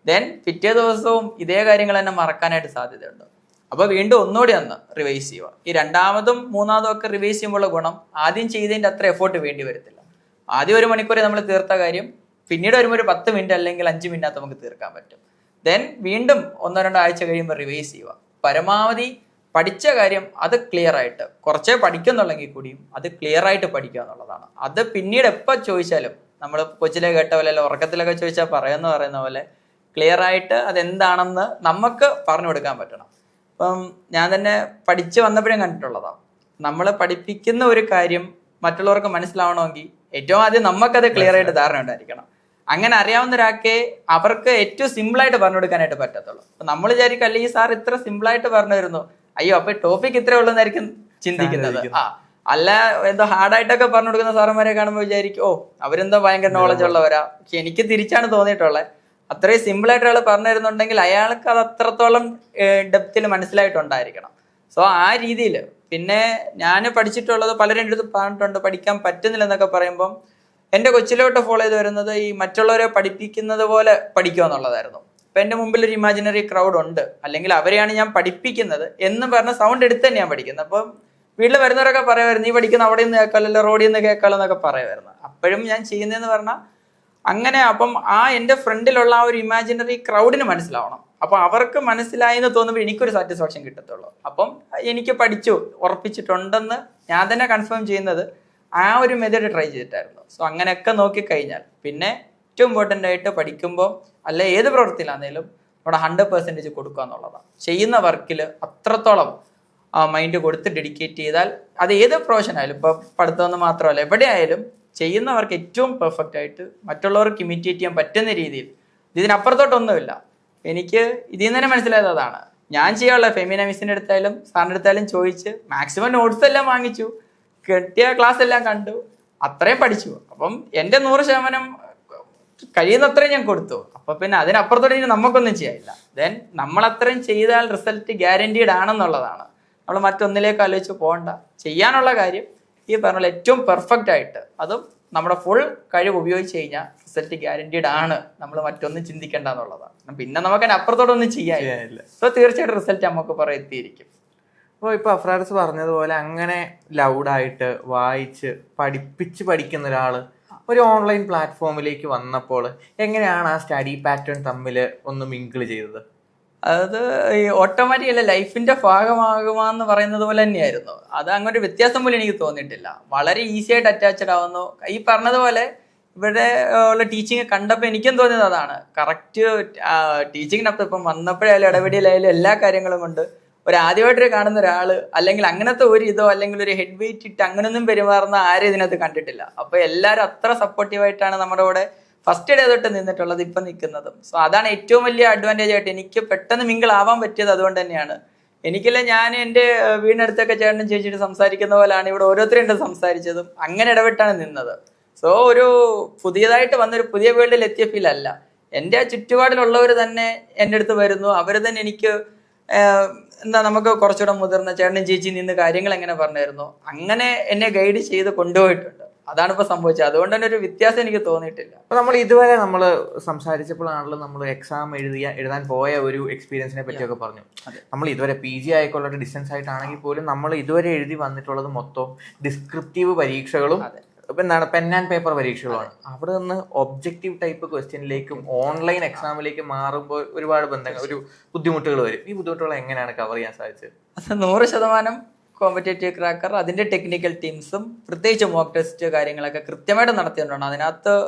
ദെൻ പിറ്റേ ദിവസവും ഇതേ കാര്യങ്ങൾ തന്നെ മറക്കാനായിട്ട് സാധ്യതയുണ്ട്. അപ്പൊ വീണ്ടും ഒന്നുകൂടി ഒന്ന് റിവൈസ് ചെയ്യുക. ഈ 2ാമതും 3ാമതും ഒക്കെ റിവൈസ് ചെയ്യുമ്പോഴുള്ള ഗുണം ആദ്യം ചെയ്തതിന്റെ അത്ര എഫോർട്ട് വേണ്ടി വരത്തില്ല. ആദ്യം 1 മണിക്കൂർ നമ്മൾ തീർത്ത കാര്യം പിന്നീട് വരുമ്പോൾ ഒരു 10 മിനിറ്റ് അല്ലെങ്കിൽ 5 മിനിറ്റ് നമുക്ക് തീർക്കാൻ പറ്റും. ദെൻ വീണ്ടും 1-2 ആഴ്ച കഴിയുമ്പോൾ റിവൈസ് ചെയ്യുക. പരമാവധി പഠിച്ച കാര്യം അത് ക്ലിയർ ആയിട്ട് കുറച്ചേ പഠിക്കുന്നുള്ളെങ്കിൽ കൂടിയും അത് ക്ലിയർ ആയിട്ട് പഠിക്കുക എന്നുള്ളതാണ്. അത് പിന്നീട് എപ്പോൾ ചോദിച്ചാലും നമ്മൾ കൊച്ചിലെ കേട്ട പോലെ അല്ല ഉറക്കത്തിലൊക്കെ ചോദിച്ചാൽ പറയുന്ന പോലെ ക്ലിയർ ആയിട്ട് അതെന്താണെന്ന് നമുക്ക് പറഞ്ഞു കൊടുക്കാൻ പറ്റണം. ഇപ്പം ഞാൻ തന്നെ പഠിച്ച് വന്നപ്പോഴും കണ്ടിട്ടുള്ളതാണ്, നമ്മൾ പഠിപ്പിക്കുന്ന ഒരു കാര്യം മറ്റുള്ളവർക്ക് മനസ്സിലാവണമെങ്കിൽ ഏറ്റവും ആദ്യം നമുക്കത് ക്ലിയർ ആയിട്ട് ധാരണ ഉണ്ടായിരിക്കണം. അങ്ങനെ അറിയാവുന്ന ഒരാൾക്ക് അവർക്ക് ഏറ്റവും സിമ്പിളായിട്ട് പറഞ്ഞു കൊടുക്കാനായിട്ട് പറ്റത്തുള്ളൂ. അപ്പൊ നമ്മൾ വിചാരിക്കും അല്ലെ ഈ സാർ ഇത്ര സിമ്പിളായിട്ട് പറഞ്ഞു തരുന്നു, അയ്യോ അപ്പൊ ടോപ്പിക് ഇത്രേ ഉള്ളൂന്നായിരിക്കും ചിന്തിക്കുന്നത്. അല്ല എന്തോ ഹാർഡായിട്ടൊക്കെ പറഞ്ഞു കൊടുക്കുന്ന സാറന്മാരെ കാണുമ്പോൾ വിചാരിക്കും ഓ അവരെന്തോ ഭയങ്കര നോളജ് ഉള്ളവരാ. പക്ഷെ എനിക്ക് തിരിച്ചാണ് തോന്നിയിട്ടുള്ളത്, അത്രയും സിമ്പിളായിട്ട് ഒരാൾ പറഞ്ഞു തരുന്നുണ്ടെങ്കിൽ അയാൾക്ക് അത് അത്രത്തോളം ഡെപ്തിൽ മനസ്സിലായിട്ടുണ്ടായിരിക്കണം. സോ ആ രീതിയിൽ പിന്നെ ഞാൻ പഠിച്ചിട്ടുള്ളത് പലരും എൻ്റെ അടുത്ത് പറഞ്ഞിട്ടുണ്ട് പഠിക്കാൻ പറ്റുന്നില്ല എന്നൊക്കെ പറയുമ്പം എൻ്റെ കൊച്ചിലോട്ട് ഫോളോ ചെയ്ത് വരുന്നത് ഈ മറ്റുള്ളവരെ പഠിപ്പിക്കുന്നത് പോലെ പഠിക്കുക എന്നുള്ളതായിരുന്നു. ഇപ്പം എൻ്റെ മുമ്പിൽ ഒരു ഇമാജിനറി ക്രൗഡ് ഉണ്ട്, അല്ലെങ്കിൽ അവരെയാണ് ഞാൻ പഠിപ്പിക്കുന്നത് എന്ന് പറഞ്ഞ സൗണ്ട് എടുത്ത് തന്നെ ഞാൻ പഠിക്കുന്നത്. അപ്പം വീട്ടിൽ വരുന്നവരൊക്കെ പറയുമായിരുന്നു നീ പഠിക്കുന്ന അവിടെ നിന്ന് കേൾക്കാമല്ലോ റോഡിൽ നിന്ന് കേൾക്കാമല്ലോ എന്നൊക്കെ പറയുമായിരുന്നു. അപ്പോഴും ഞാൻ ചെയ്യുന്നതെന്ന് പറഞ്ഞാൽ അങ്ങനെ അപ്പം ആ എൻ്റെ ഫ്രണ്ടിലുള്ള ആ ഒരു ഇമാജിനറി ക്രൗഡിന് മനസ്സിലാവണം. അപ്പം അവർക്ക് മനസ്സിലായി എന്ന് തോന്നുമ്പോൾ എനിക്കൊരു സാറ്റിസ്ഫാക്ഷൻ കിട്ടത്തുള്ളൂ. അപ്പം എനിക്ക് പഠിച്ചു ഉറപ്പിച്ചിട്ടുണ്ടെന്ന് ഞാൻ തന്നെ കൺഫേം ചെയ്യുന്നത് ആ ഒരു മെത്തേഡ് ട്രൈ ചെയ്തിട്ടായിരുന്നു. സോ അങ്ങനെയൊക്കെ നോക്കിക്കഴിഞ്ഞാൽ പിന്നെ ഏറ്റവും ഇമ്പോർട്ടൻ്റ് ആയിട്ട് പഠിക്കുമ്പോൾ അല്ലെ ഏത് പ്രവൃത്തിയിലാണെങ്കിലും നമ്മുടെ 100% കൊടുക്കുക എന്നുള്ളതാണ്. ചെയ്യുന്ന വർക്കിൽ അത്രത്തോളം മൈൻഡ് കൊടുത്ത് ഡെഡിക്കേറ്റ് ചെയ്താൽ അത് ഏത് പ്രൊഫഷൻ ആയാലും ഇപ്പോൾ പഠിത്തമെന്ന് മാത്രമല്ല എവിടെയായാലും ചെയ്യുന്നവർക്ക് ഏറ്റവും പെർഫെക്റ്റ് ആയിട്ട് മറ്റുള്ളവർക്ക് ഇമിറ്റേറ്റ് ചെയ്യാൻ പറ്റുന്ന രീതിയിൽ ഇതിനപ്പുറത്തോട്ടൊന്നുമില്ല. എനിക്ക് ഇതിൽ നിന്ന് തന്നെ മനസ്സിലായത് അതാണ്. ഞാൻ ചെയ്യാനുള്ള ഫെമിന മിസ്സിൻ്റെ അടുത്തായാലും സാറിൻ്റെ അടുത്തായാലും ചോദിച്ച് മാക്സിമം നോട്ട്സ് എല്ലാം വാങ്ങിച്ചു, കിട്ടിയ ക്ലാസ് എല്ലാം കണ്ടു, അത്രയും പഠിച്ചു. അപ്പം എൻ്റെ 100% കഴിയുന്നത്രയും ഞാൻ കൊടുത്തു. അപ്പൊ പിന്നെ അതിനപ്പുറത്തോടെ ഇനി നമുക്കൊന്നും ചെയ്യാനില്ല. ദെൻ നമ്മൾ അത്രയും ചെയ്താൽ റിസൾട്ട് ഗ്യാരണ്ടീഡ് ആണെന്നുള്ളതാണ്. നമ്മൾ മറ്റൊന്നിലേക്ക് ആലോചിച്ച് പോകണ്ട. ചെയ്യാനുള്ള കാര്യം ഈ പറഞ്ഞ ഏറ്റവും പെർഫെക്റ്റ് ആയിട്ട് അതും നമ്മുടെ ഫുൾ കഴിവ് ഉപയോഗിച്ച് കഴിഞ്ഞാൽ റിസൾട്ട് ഗ്യാരണ്ടീഡ് ആണ്. നമ്മൾ മറ്റൊന്നും ചിന്തിക്കേണ്ട എന്നുള്ളതാണ്. പിന്നെ നമുക്ക് അതിനപ്പുറത്തോടൊന്നും ചെയ്യാനില്ല. സോ തീർച്ചയായിട്ടും റിസൾട്ട് നമുക്ക് പുറം എത്തിയിരിക്കും. അപ്പോൾ ഇപ്പോൾ അഫ്രാൻസ് പറഞ്ഞതുപോലെ അങ്ങനെ ലൗഡായിട്ട് വായിച്ച് പഠിക്കുന്ന ഒരാൾ ഒരു ഓൺലൈൻ പ്ലാറ്റ്ഫോമിലേക്ക് വന്നപ്പോൾ എങ്ങനെയാണ് ആ സ്റ്റഡി പാറ്റേൺ തമ്മിൽ ഒന്ന് മിങ്കിൾ ചെയ്തത്? അത് ഈ ഓട്ടോമാറ്റിക് അല്ല ലൈഫിന്റെ ഭാഗമാകുമെന്ന് പറയുന്നത് പോലെ തന്നെയായിരുന്നു. അത് അങ്ങനെ ഒരു വ്യത്യാസം പോലും എനിക്ക് തോന്നിയിട്ടില്ല. വളരെ ഈസി ആയിട്ട് അറ്റാച്ച്ഡ് ആവുന്നു. ഈ പറഞ്ഞതുപോലെ ഇവിടെ ഉള്ള ടീച്ചിങ് കണ്ടപ്പോൾ എനിക്കും തോന്നിയത് അതാണ് കറക്റ്റ്. ടീച്ചിങ്ങിനകത്ത് ഇപ്പം വന്നപ്പോഴായാലും ഇടപെടിയിലായാലും എല്ലാ കാര്യങ്ങളും കൊണ്ട് ഒരു ആദ്യമായിട്ട് കാണുന്ന ഒരാള് അല്ലെങ്കിൽ അങ്ങനത്തെ ഒരു ഇതോ അല്ലെങ്കിൽ ഒരു ഹെഡ് വെയിറ്റ് ഇട്ട് അങ്ങനൊന്നും പെരുമാറുന്ന ആരും ഇതിനകത്ത് കണ്ടിട്ടില്ല. അപ്പൊ എല്ലാവരും അത്ര സപ്പോർട്ടീവായിട്ടാണ് നമ്മുടെ കൂടെ ഫസ്റ്റ് ഡേ തൊട്ട് നിന്നിട്ടുള്ളത്, ഇപ്പം നിൽക്കുന്നതും. സോ അതാണ് ഏറ്റവും വലിയ അഡ്വാൻറ്റേജ് ആയിട്ട് എനിക്ക് പെട്ടെന്ന് മിങ്കിൾ ആവാൻ പറ്റിയത്. അതുകൊണ്ട് തന്നെയാണ് എനിക്കല്ല, ഞാൻ എൻ്റെ വീടിനടുത്തൊക്കെ ചേട്ടനും ചേച്ചിട്ട് സംസാരിക്കുന്ന പോലെയാണ് ഇവിടെ ഓരോരുത്തരും സംസാരിച്ചതും അങ്ങനെ ഇടപെട്ടാണ് നിന്നത്. സോ ഒരു പുതിയതായിട്ട് വന്നൊരു പുതിയ വേൾഡിൽ എത്തിയ ഫീൽ അല്ല. എൻ്റെ ആ ചുറ്റുപാടിലുള്ളവർ തന്നെ എൻ്റെ അടുത്ത് വരുന്നു. അവർ തന്നെ എനിക്ക് എന്താ നമുക്ക് കുറച്ചുകൂടെ മുതിർന്ന ചേട്ടനും ചേച്ചി നിന്ന് കാര്യങ്ങൾ എങ്ങനെ പറഞ്ഞായിരുന്നു അങ്ങനെ എന്നെ ഗൈഡ് ചെയ്ത് കൊണ്ടുപോയിട്ടുണ്ട്. അതാണ് ഇപ്പൊ സംഭവിച്ചത്. അതുകൊണ്ട് തന്നെ ഒരു വ്യത്യാസം എനിക്ക് തോന്നിയിട്ടില്ല. അപ്പൊ നമ്മൾ ഇതുവരെ നമ്മൾ സംസാരിച്ചപ്പോഴാണല്ലോ നമ്മൾ എക്സാം എഴുതാൻ പോയ ഒരു എക്സ്പീരിയൻസിനെ പറ്റിയൊക്കെ പറഞ്ഞു. നമ്മൾ ഇതുവരെ PG ആയിക്കൊള്ളട്ടെ ഡിസ്റ്റൻസ് ആയിട്ടാണെങ്കിൽ പോലും നമ്മൾ ഇതുവരെ എഴുതി വന്നിട്ടുള്ളത് മൊത്തം ഡിസ്ക്രിപ്റ്റീവ് പരീക്ഷകളും എന്താണ് പെൻ ആൻഡ് പേപ്പർ പരീക്ഷകളാണ്. അവിടെ നിന്ന് ഒബ്ജക്റ്റീവ് ടൈപ്പ് ക്വസ്റ്റ്യനിലേക്കും ഓൺലൈൻ എക്സാമിലേക്ക് മാറുമ്പോൾ ഒരുപാട് ഒരു ബുദ്ധിമുട്ടുകൾ വരും. ഈ ബുദ്ധിമുട്ടുകൾ എങ്ങനെയാണ് കവർ ചെയ്യാൻ സാധിച്ചത്? 100% കോമ്പറ്റേറ്റീവ് ക്രാക്കർ അതിന്റെ ടെക്നിക്കൽ ടീംസും പ്രത്യേകിച്ച് മോക്ക് ടെസ്റ്റ് കാര്യങ്ങളൊക്കെ കൃത്യമായിട്ട് നടത്തിയിട്ടുണ്ടാണ്.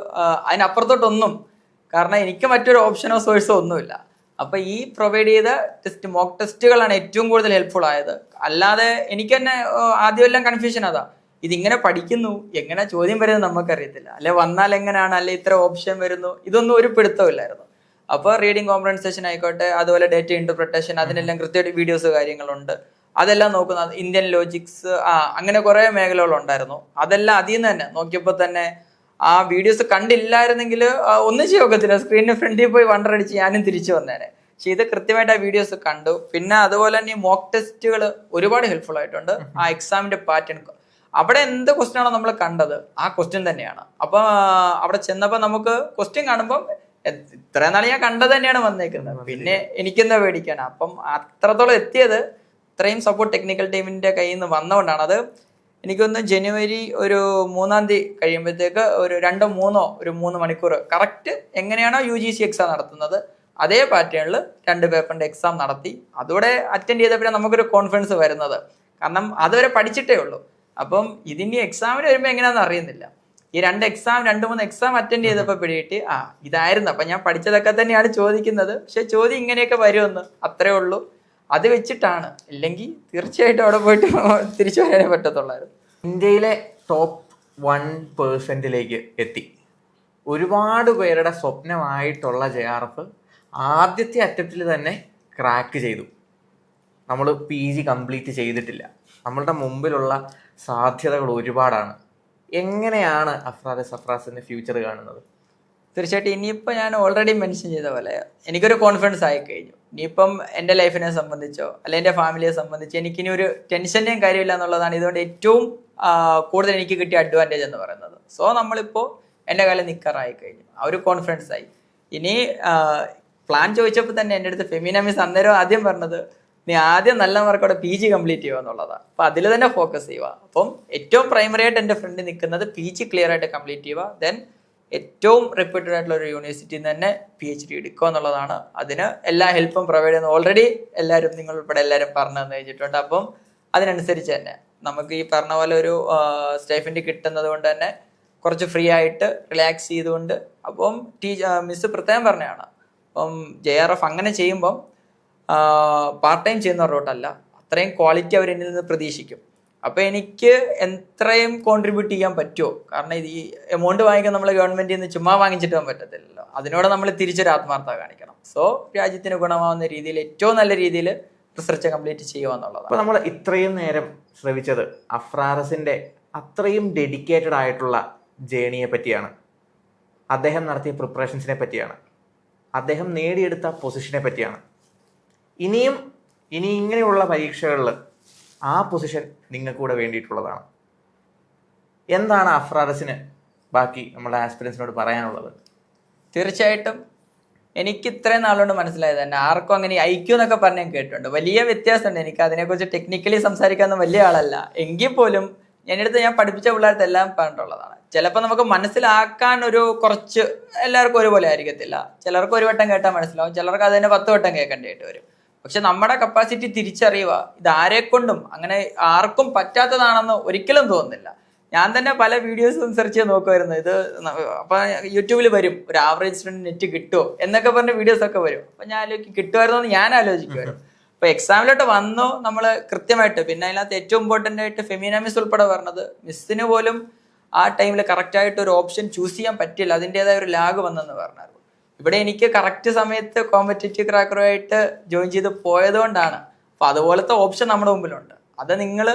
അതിനപ്പുറത്തോട്ടൊന്നും, കാരണം എനിക്ക് മറ്റൊരു ഓപ്ഷനോ സോഴ്സോ ഒന്നുമില്ല. അപ്പൊ ഈ പ്രൊവൈഡ് ചെയ്ത മോക്ക് ടെസ്റ്റുകളാണ് ഏറ്റവും കൂടുതൽ ഹെൽപ്ഫുൾ ആയത്. അല്ലാതെ എനിക്ക് തന്നെ ആദ്യമെല്ലാം കൺഫ്യൂഷൻ അതാ, ഇതിങ്ങനെ പഠിക്കുന്നു എങ്ങനെ ചോദ്യം വരുന്നത് നമുക്കറിയത്തില്ല, അല്ലെ വന്നാൽ എങ്ങനെയാണ്, അല്ലെ ഇത്ര ഓപ്ഷൻ വരുന്നു, ഇതൊന്നും ഒരു പിടുത്തമില്ലായിരുന്നു. അപ്പോൾ റീഡിങ് കോംപ്രഹെൻസേഷൻ ആയിക്കോട്ടെ, അതുപോലെ ഡേറ്റ ഇന്റർപ്രിട്ടേഷൻ, അതിനെല്ലാം കൃത്യമായിട്ട് വീഡിയോസ് കാര്യങ്ങളുണ്ട്. അതെല്ലാം നോക്കുന്നത് ഇന്ത്യൻ ലോജിക്സ്, അങ്ങനെ കുറെ മേഖലകളുണ്ടായിരുന്നു. അതെല്ലാം അതിൽ നിന്ന് തന്നെ നോക്കിയപ്പോൾ തന്നെ ആ വീഡിയോസ് കണ്ടില്ലായിരുന്നെങ്കിൽ ഒന്നും ചെയ്യാൻ സ്ക്രീനിന് ഫ്രണ്ടിൽ പോയി വണ്ടറടിച്ച് ഞാനും തിരിച്ചു വന്നേനെ. പക്ഷെ ഇത് കൃത്യമായിട്ട് ആ വീഡിയോസ് കണ്ടു. പിന്നെ അതുപോലെ തന്നെ മോക്ക് ടെസ്റ്റുകൾ ഒരുപാട് ഹെൽപ്ഫുൾ ആയിട്ടുണ്ട്. ആ എക്സാമിന്റെ പാറ്റേൺ, അവിടെ എന്ത് ക്വസ്റ്റ്യൻ ആണോ നമ്മൾ കണ്ടത് ആ ക്വസ്റ്റ്യൻ തന്നെയാണ്. അപ്പൊ അവിടെ ചെന്നപ്പോ നമുക്ക് ക്വസ്റ്റ്യൻ കാണുമ്പോൾ ഇത്രയും നാളെ ഞാൻ കണ്ടത് തന്നെയാണ് വന്നേക്കുന്നത്, പിന്നെ എനിക്കെന്താ പേടിക്കാണ്. അപ്പം അത്രത്തോളം എത്തിയത് ഇത്രയും സപ്പോർട്ട് ടെക്നിക്കൽ ടീമിന്റെ കയ്യിൽ നിന്ന് വന്നുകൊണ്ടാണ്. അത് എനിക്കൊന്ന് ജനുവരി ഒരു 3-ാം തീയതി കഴിയുമ്പോഴത്തേക്ക് ഒരു 3 മണിക്കൂർ കറക്റ്റ് എങ്ങനെയാണോ UGC എക്സാം നടത്തുന്നത് അതേ പാറ്റേണിൽ 2 പേപ്പറിന്റെ എക്സാം നടത്തി. അതോടെ അറ്റൻഡ് ചെയ്തപ്പോഴാണ് നമുക്കൊരു കോൺഫിഡൻസ് വരുന്നത്. കാരണം അതുവരെ പഠിച്ചിട്ടേ ഉള്ളൂ. അപ്പം ഇതിനി എക്സാമിന് വരുമ്പോൾ എങ്ങനെയാണെന്ന് അറിയുന്നില്ല. ഈ 2-3 എക്സാം അറ്റൻഡ് ചെയ്തപ്പോൾ പിടികിട്ടി ഇതായിരുന്നു. അപ്പം ഞാൻ പഠിച്ചതൊക്കെ തന്നെയാണ് ചോദിക്കുന്നത്, പക്ഷെ ചോദ്യം ഇങ്ങനെയൊക്കെ വരുമെന്ന് അത്രേ ഉള്ളൂ. അത് വെച്ചിട്ടാണ്, ഇല്ലെങ്കിൽ തീർച്ചയായിട്ടും അവിടെ പോയിട്ട് തിരിച്ചു വരാനേ പറ്റത്തുള്ളായിരുന്നു. ഇന്ത്യയിലെ ടോപ്പ് 1% എത്തി. ഒരുപാട് പേരുടെ സ്വപ്നമായിട്ടുള്ള JRF ആദ്യത്തെ അറ്റംപ്റ്റിൽ തന്നെ ക്രാക്ക് ചെയ്തു. നമ്മൾ PG കംപ്ലീറ്റ് ചെയ്തിട്ടില്ല. നമ്മളുടെ മുമ്പിലുള്ള സാധ്യതകൾ ഒരുപാടാണ്. എങ്ങനെയാണ് അഫ്രാസിന്റെ ഫ്യൂച്ചർ കാണുന്നത്? തീർച്ചയായിട്ടും ഇനിയിപ്പോൾ ഞാൻ ഓൾറെഡി മെൻഷൻ ചെയ്ത പോലെ എനിക്കൊരു കോൺഫിഡൻസ് ആയി കഴിഞ്ഞു. ഇനിയിപ്പം എൻ്റെ ലൈഫിനെ സംബന്ധിച്ചോ അല്ലെ എൻ്റെ ഫാമിലിയെ സംബന്ധിച്ചോ എനിക്കിനി ഒരു ടെൻഷൻ്റെയും കാര്യമില്ല എന്നുള്ളതാണ് ഇതുകൊണ്ട് ഏറ്റവും കൂടുതൽ എനിക്ക് കിട്ടിയ അഡ്വാൻറ്റേജ് എന്ന് പറയുന്നത്. സോ നമ്മളിപ്പോൾ എൻ്റെ കാലം നിൽക്കാറായി കഴിഞ്ഞു, ആ ഒരു കോൺഫിഡൻസ് ആയി. ഇനി പ്ലാൻ ചോദിച്ചപ്പോൾ തന്നെ എൻ്റെ അടുത്ത് ഫെമിന മിസ് അന്നേരം ആദ്യം പറഞ്ഞത് നീ ആദ്യം നല്ല മാർക്കോടെ PG കംപ്ലീറ്റ് ചെയ്യുക എന്നുള്ളതാണ്. അപ്പം അതിൽ തന്നെ ഫോക്കസ് ചെയ്യുക. അപ്പം ഏറ്റവും പ്രൈമറി ആയിട്ട് എൻ്റെ ഫ്രണ്ട് നിൽക്കുന്നത് PG ക്ലിയർ ആയിട്ട് കംപ്ലീറ്റ് ചെയ്യുക, ദെൻ ഏറ്റവും റെപ്യൂട്ടഡ് ആയിട്ടുള്ള ഒരു യൂണിവേഴ്സിറ്റിയിൽ നിന്ന് തന്നെ PhD എടുക്കുക എന്നുള്ളതാണ്. അതിന് എല്ലാ ഹെൽപ്പും പ്രൊവൈഡ് ചെയ്യുന്നത് ഓൾറെഡി എല്ലാവരും നിങ്ങൾ ഉൾപ്പെടെ എല്ലാവരും പറഞ്ഞു തന്നു കഴിഞ്ഞിട്ടുണ്ട്. അപ്പം അതിനനുസരിച്ച് തന്നെ നമുക്ക് ഈ പറഞ്ഞ പോലെ ഒരു സ്റ്റൈഫൻഡ് കിട്ടുന്നത് കൊണ്ട് തന്നെ കുറച്ച് ഫ്രീ ആയിട്ട് റിലാക്സ് ചെയ്തുകൊണ്ട്, അപ്പം മിസ് പ്രത്യേകം പറഞ്ഞതാണ്, അപ്പം JRF അങ്ങനെ ചെയ്യുമ്പം പാർട്ട് ടൈം ചെയ്യുന്ന റോട്ടല്ല, അത്രയും ക്വാളിറ്റി അവർ എന്നിൽ നിന്ന് പ്രതീക്ഷിക്കും. അപ്പോൾ എനിക്ക് എത്രയും കോൺട്രിബ്യൂട്ട് ചെയ്യാൻ പറ്റുമോ, കാരണം ഈ എമൗണ്ട് വാങ്ങിക്കാൻ നമ്മൾ ഗവൺമെന്റിൽ നിന്ന് ചുമ്മാ വാങ്ങിച്ചിട്ട് പോകാൻ പറ്റത്തില്ലല്ലോ, അതിനോട് നമ്മൾ തിരിച്ചൊരു ആത്മാർത്ഥത കാണിക്കണം. സോ രാജ്യത്തിന് ഗുണമാവുന്ന രീതിയിൽ ഏറ്റവും നല്ല രീതിയിൽ റിസർച്ച് കംപ്ലീറ്റ് ചെയ്യുക എന്നുള്ളതാണ്. അപ്പോൾ നമ്മൾ ഇത്രയും നേരം ശ്രമിച്ചത് അഫ്രാസിന്റെ അത്രയും ഡെഡിക്കേറ്റഡ് ആയിട്ടുള്ള ജേണിയെ പറ്റിയാണ്, അദ്ദേഹം നടത്തിയ പ്രിപ്പറേഷൻസിനെ പറ്റിയാണ്, അദ്ദേഹം നേടിയെടുത്ത പൊസിഷനെ പറ്റിയാണ്. ഇനി ഇങ്ങനെയുള്ള പരീക്ഷകളിൽ ആ പൊസിഷൻ നിങ്ങൾക്കൂടെ വേണ്ടിയിട്ടുള്ളതാണ്. എന്താണ് അഫ്രാസിന് ബാക്കി നമ്മുടെ ആസ്പിരൻസിനോട് പറയാനുള്ളത്? തീർച്ചയായിട്ടും എനിക്ക് ഇത്രയും നാളുകൊണ്ട് മനസ്സിലായത് തന്നെ, ആർക്കും അങ്ങനെ IQ എന്നൊക്കെ പറഞ്ഞ് ഞാൻ കേട്ടിട്ടുണ്ട്. വലിയ വ്യത്യാസമുണ്ട്. എനിക്ക് അതിനെക്കുറിച്ച് ടെക്നിക്കലി സംസാരിക്കാവുന്ന വലിയ ആളല്ല, എങ്കിൽ പോലും ഞാൻ പഠിപ്പിച്ച പിള്ളേർക്ക് എല്ലാം പറഞ്ഞിട്ടുള്ളതാണ്. ചിലപ്പോൾ നമുക്ക് മനസ്സിലാക്കാൻ കുറച്ച് എല്ലാവർക്കും ഒരുപോലെ ആയിരിക്കത്തില്ല. ചിലർക്ക് ഒരു വട്ടം കേട്ടാൽ മനസ്സിലാവും, ചിലർക്ക് അതിനെ 10 വട്ടം കേൾക്കേണ്ടതായിട്ട് വരും. പക്ഷെ നമ്മുടെ കപ്പാസിറ്റി തിരിച്ചറിയുക, ഇത് ആരെക്കൊണ്ടും അങ്ങനെ ആർക്കും പറ്റാത്തതാണെന്ന് ഒരിക്കലും തോന്നുന്നില്ല. ഞാൻ തന്നെ പല വീഡിയോസും സെർച്ച് ചെയ്ത് നോക്കുമായിരുന്നു. ഇത് അപ്പൊ യൂട്യൂബിൽ വരും ഒരു ആവറേജ് സ്റ്റുഡന്റ് നെറ്റ് കിട്ടുമോ എന്നൊക്കെ പറഞ്ഞ വീഡിയോസ് ഒക്കെ വരും. അപ്പൊ ഞാൻ കിട്ടുമായിരുന്നോ എന്ന് ഞാൻ ആലോചിക്കുമായിരുന്നു. അപ്പൊ എക്സാമിലോട്ട് വന്നു നമ്മൾ കൃത്യമായിട്ട്. പിന്നെ അതിനകത്ത് ഏറ്റവും ഇമ്പോർട്ടന്റ് ആയിട്ട് ഫെമീന മിസ് ഉൾപ്പെടെ പറഞ്ഞത് മിസ്സിന് പോലും ആ ടൈമിൽ കറക്റ്റ് ആയിട്ട് ഒരു ഓപ്ഷൻ ചൂസ് ചെയ്യാൻ പറ്റില്ല, അതിൻ്റെതായ ഒരു ലാഗ് വന്നെന്ന് പറഞ്ഞായിരുന്നു. ഇവിടെ എനിക്ക് കറക്റ്റ് സമയത്ത് കോമ്പറ്റേറ്റീവ് ക്രാക്കറുമായിട്ട് ജോയിൻ ചെയ്ത് പോയതുകൊണ്ടാണ്. അപ്പൊ അതുപോലത്തെ ഓപ്ഷൻ നമ്മുടെ മുമ്പിലുണ്ട്. അത് നിങ്ങൾ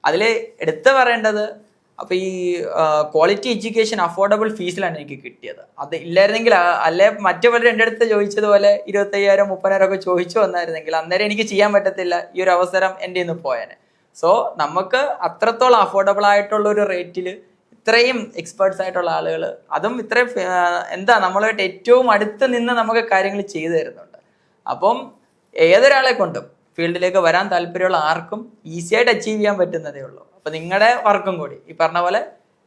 അതിൽ എടുത്തു പറയേണ്ടത്. അപ്പൊ ഈ ക്വാളിറ്റി എഡ്യൂക്കേഷൻ അഫോർഡബിൾ ഫീസിലാണ് എനിക്ക് കിട്ടിയത്. അത് ഇല്ലായിരുന്നെങ്കിൽ അല്ലെ മറ്റു പലരും എൻ്റെ അടുത്ത് ചോദിച്ചതുപോലെ 25,000 30,000 ഒക്കെ ചോദിച്ചു വന്നായിരുന്നെങ്കിൽ അന്നേരം എനിക്ക് ചെയ്യാൻ പറ്റത്തില്ല, ഈ ഒരു അവസരം എൻ്റെ ഇന്ന് പോയേനെ. സോ നമുക്ക് അത്രത്തോളം അഫോർഡബിൾ ആയിട്ടുള്ള ഒരു റേറ്റിൽ ഇത്രയും എക്സ്പേർട്സ് ആയിട്ടുള്ള ആളുകൾ, അതും ഇത്രയും നമ്മളുമായിട്ട് ഏറ്റവും അടുത്ത് നിന്ന് നമുക്ക് കാര്യങ്ങൾ ചെയ്തു തരുന്നുണ്ട്. അപ്പം ഏതൊരാളെ കൊണ്ടും ഫീൽഡിലേക്ക് വരാൻ താല്പര്യമുള്ള ആർക്കും ഈസി ആയിട്ട് അച്ചീവ് ചെയ്യാൻ പറ്റുന്നതേ ഉള്ളൂ. അപ്പൊ നിങ്ങളുടെ വർക്കും കൂടി ഈ പറഞ്ഞ പോലെ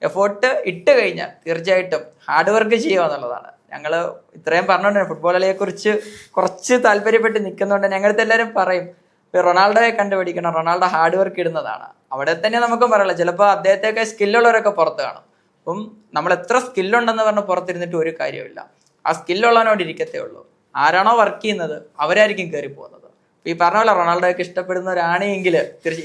എഫോർട്ട് ഇട്ട് കഴിഞ്ഞാൽ തീർച്ചയായിട്ടും ഹാർഡ് വർക്ക് ചെയ്യുക എന്നുള്ളതാണ്. ഞങ്ങൾ ഇത്രയും പറഞ്ഞുകൊണ്ട് ഫുട്ബോൾ കളിയെ കുറിച്ച് കുറച്ച് താല്പര്യപ്പെട്ട് നിൽക്കുന്നതുകൊണ്ട് ഞങ്ങളുടെ എല്ലാവരും പറയും റൊണാൾഡോയെ കണ്ടുപിടിക്കണം, റൊണാൾഡോ ഹാർഡ് വർക്ക് ഇടുന്നതാണ്. അവിടെ തന്നെ നമുക്കും പറയാം, ചിലപ്പോൾ അദ്ദേഹത്തെയൊക്കെ സ്കില്ലുള്ളവരൊക്കെ പുറത്ത് കാണും. അപ്പം നമ്മൾ എത്ര സ്കില്ലുണ്ടെന്ന് പറഞ്ഞ് പുറത്തിരുന്നിട്ട് ഒരു കാര്യമില്ല. ആ സ്കില്ലുള്ളവനോട് ഇരിക്കത്തേ ഉള്ളൂ. ആരാണോ വർക്ക് ചെയ്യുന്നത് അവരായിരിക്കും കയറി പോകുന്നത്. ഈ പറഞ്ഞ പോലെ റൊണാൾഡോയൊക്കെ ഇഷ്ടപ്പെടുന്നവരാണെങ്കിൽ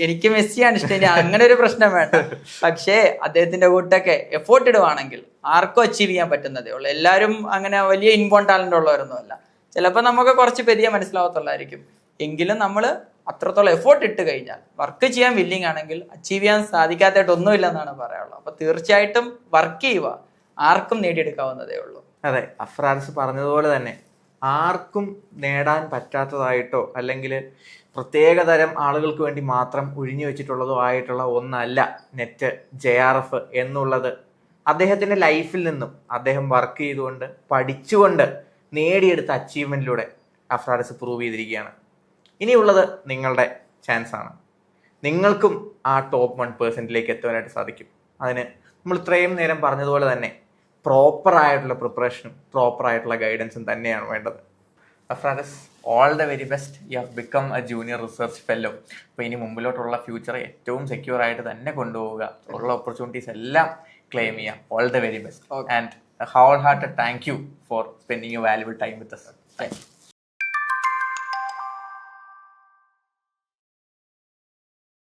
എനിക്ക് മെസ്സിയാണ് ഇഷ്ടം, ഇനി അങ്ങനെ ഒരു പ്രശ്നം വേണ്ട. പക്ഷേ അദ്ദേഹത്തിന്റെ കൂട്ടൊക്കെ എഫോർട്ട് ഇടുവാണെങ്കിൽ ആർക്കും അച്ചീവ് ചെയ്യാൻ പറ്റുന്നതേ ഉള്ളൂ. എല്ലാവരും അങ്ങനെ വലിയ ഇൻബോൺ ടാലന്റ് ഉള്ളവരൊന്നും അല്ല. ചിലപ്പോൾ നമുക്ക് കുറച്ച് പെരിയ മനസ്സിലാവത്തുള്ളായിരിക്കും. എങ്കിലും നമ്മൾ അത്രത്തോളം എഫോർട്ട് ഇട്ട് കഴിഞ്ഞാൽ വർക്ക് ചെയ്യാൻ വില്ലിങ് ആണെങ്കിൽ അച്ചീവ് ചെയ്യാൻ സാധിക്കാത്തതായിട്ടൊന്നുമില്ല എന്നാണ് പറയാനുള്ളത്. അപ്പൊ തീർച്ചയായിട്ടും വർക്ക് ചെയ്യുക, ആർക്കും നേടിയെടുക്കാവുന്നതേ ഉള്ളൂ. അതെ, അഫ്രാൻസ് പറഞ്ഞതുപോലെ തന്നെ ആർക്കും നേടാൻ പറ്റാത്തതായിട്ടോ അല്ലെങ്കിൽ പ്രത്യേകതരം ആളുകൾക്ക് വേണ്ടി മാത്രം ഒഴിഞ്ഞു വെച്ചിട്ടുള്ളതോ ആയിട്ടുള്ള ഒന്നല്ല നെറ്റ് JRF എന്നുള്ളത്. അദ്ദേഹത്തിൻ്റെ ലൈഫിൽ നിന്നും അദ്ദേഹം വർക്ക് ചെയ്തുകൊണ്ട് പഠിച്ചുകൊണ്ട് നേടിയെടുത്ത അച്ചീവ്മെൻറ്റിലൂടെ അഫ്രാൻസ് പ്രൂവ് ചെയ്തിരിക്കുകയാണ്. ഇനിയുള്ളത് നിങ്ങളുടെ ചാൻസാണ്. നിങ്ങൾക്കും ആ ടോപ്പ് 1% എത്തുവാനായിട്ട് സാധിക്കും. അതിന് നമ്മൾ ഇത്രയും നേരം പറഞ്ഞതുപോലെ തന്നെ പ്രോപ്പറായിട്ടുള്ള പ്രിപ്പറേഷനും പ്രോപ്പറായിട്ടുള്ള ഗൈഡൻസും തന്നെയാണ് വേണ്ടത്. Afrans, all the very best. You have become a junior research fellow. അപ്പോൾ ഇനി മുമ്പിലോട്ടുള്ള ഫ്യൂച്ചർ ഏറ്റവും സെക്യൂർ ആയിട്ട് തന്നെ കൊണ്ടുപോവുക. ഉള്ള ഓപ്പർച്യൂണിറ്റീസ് എല്ലാം ക്ലെയിം ചെയ്യാം. All the very best and wholehearted thank you for spending you valuable time with us. Thank U.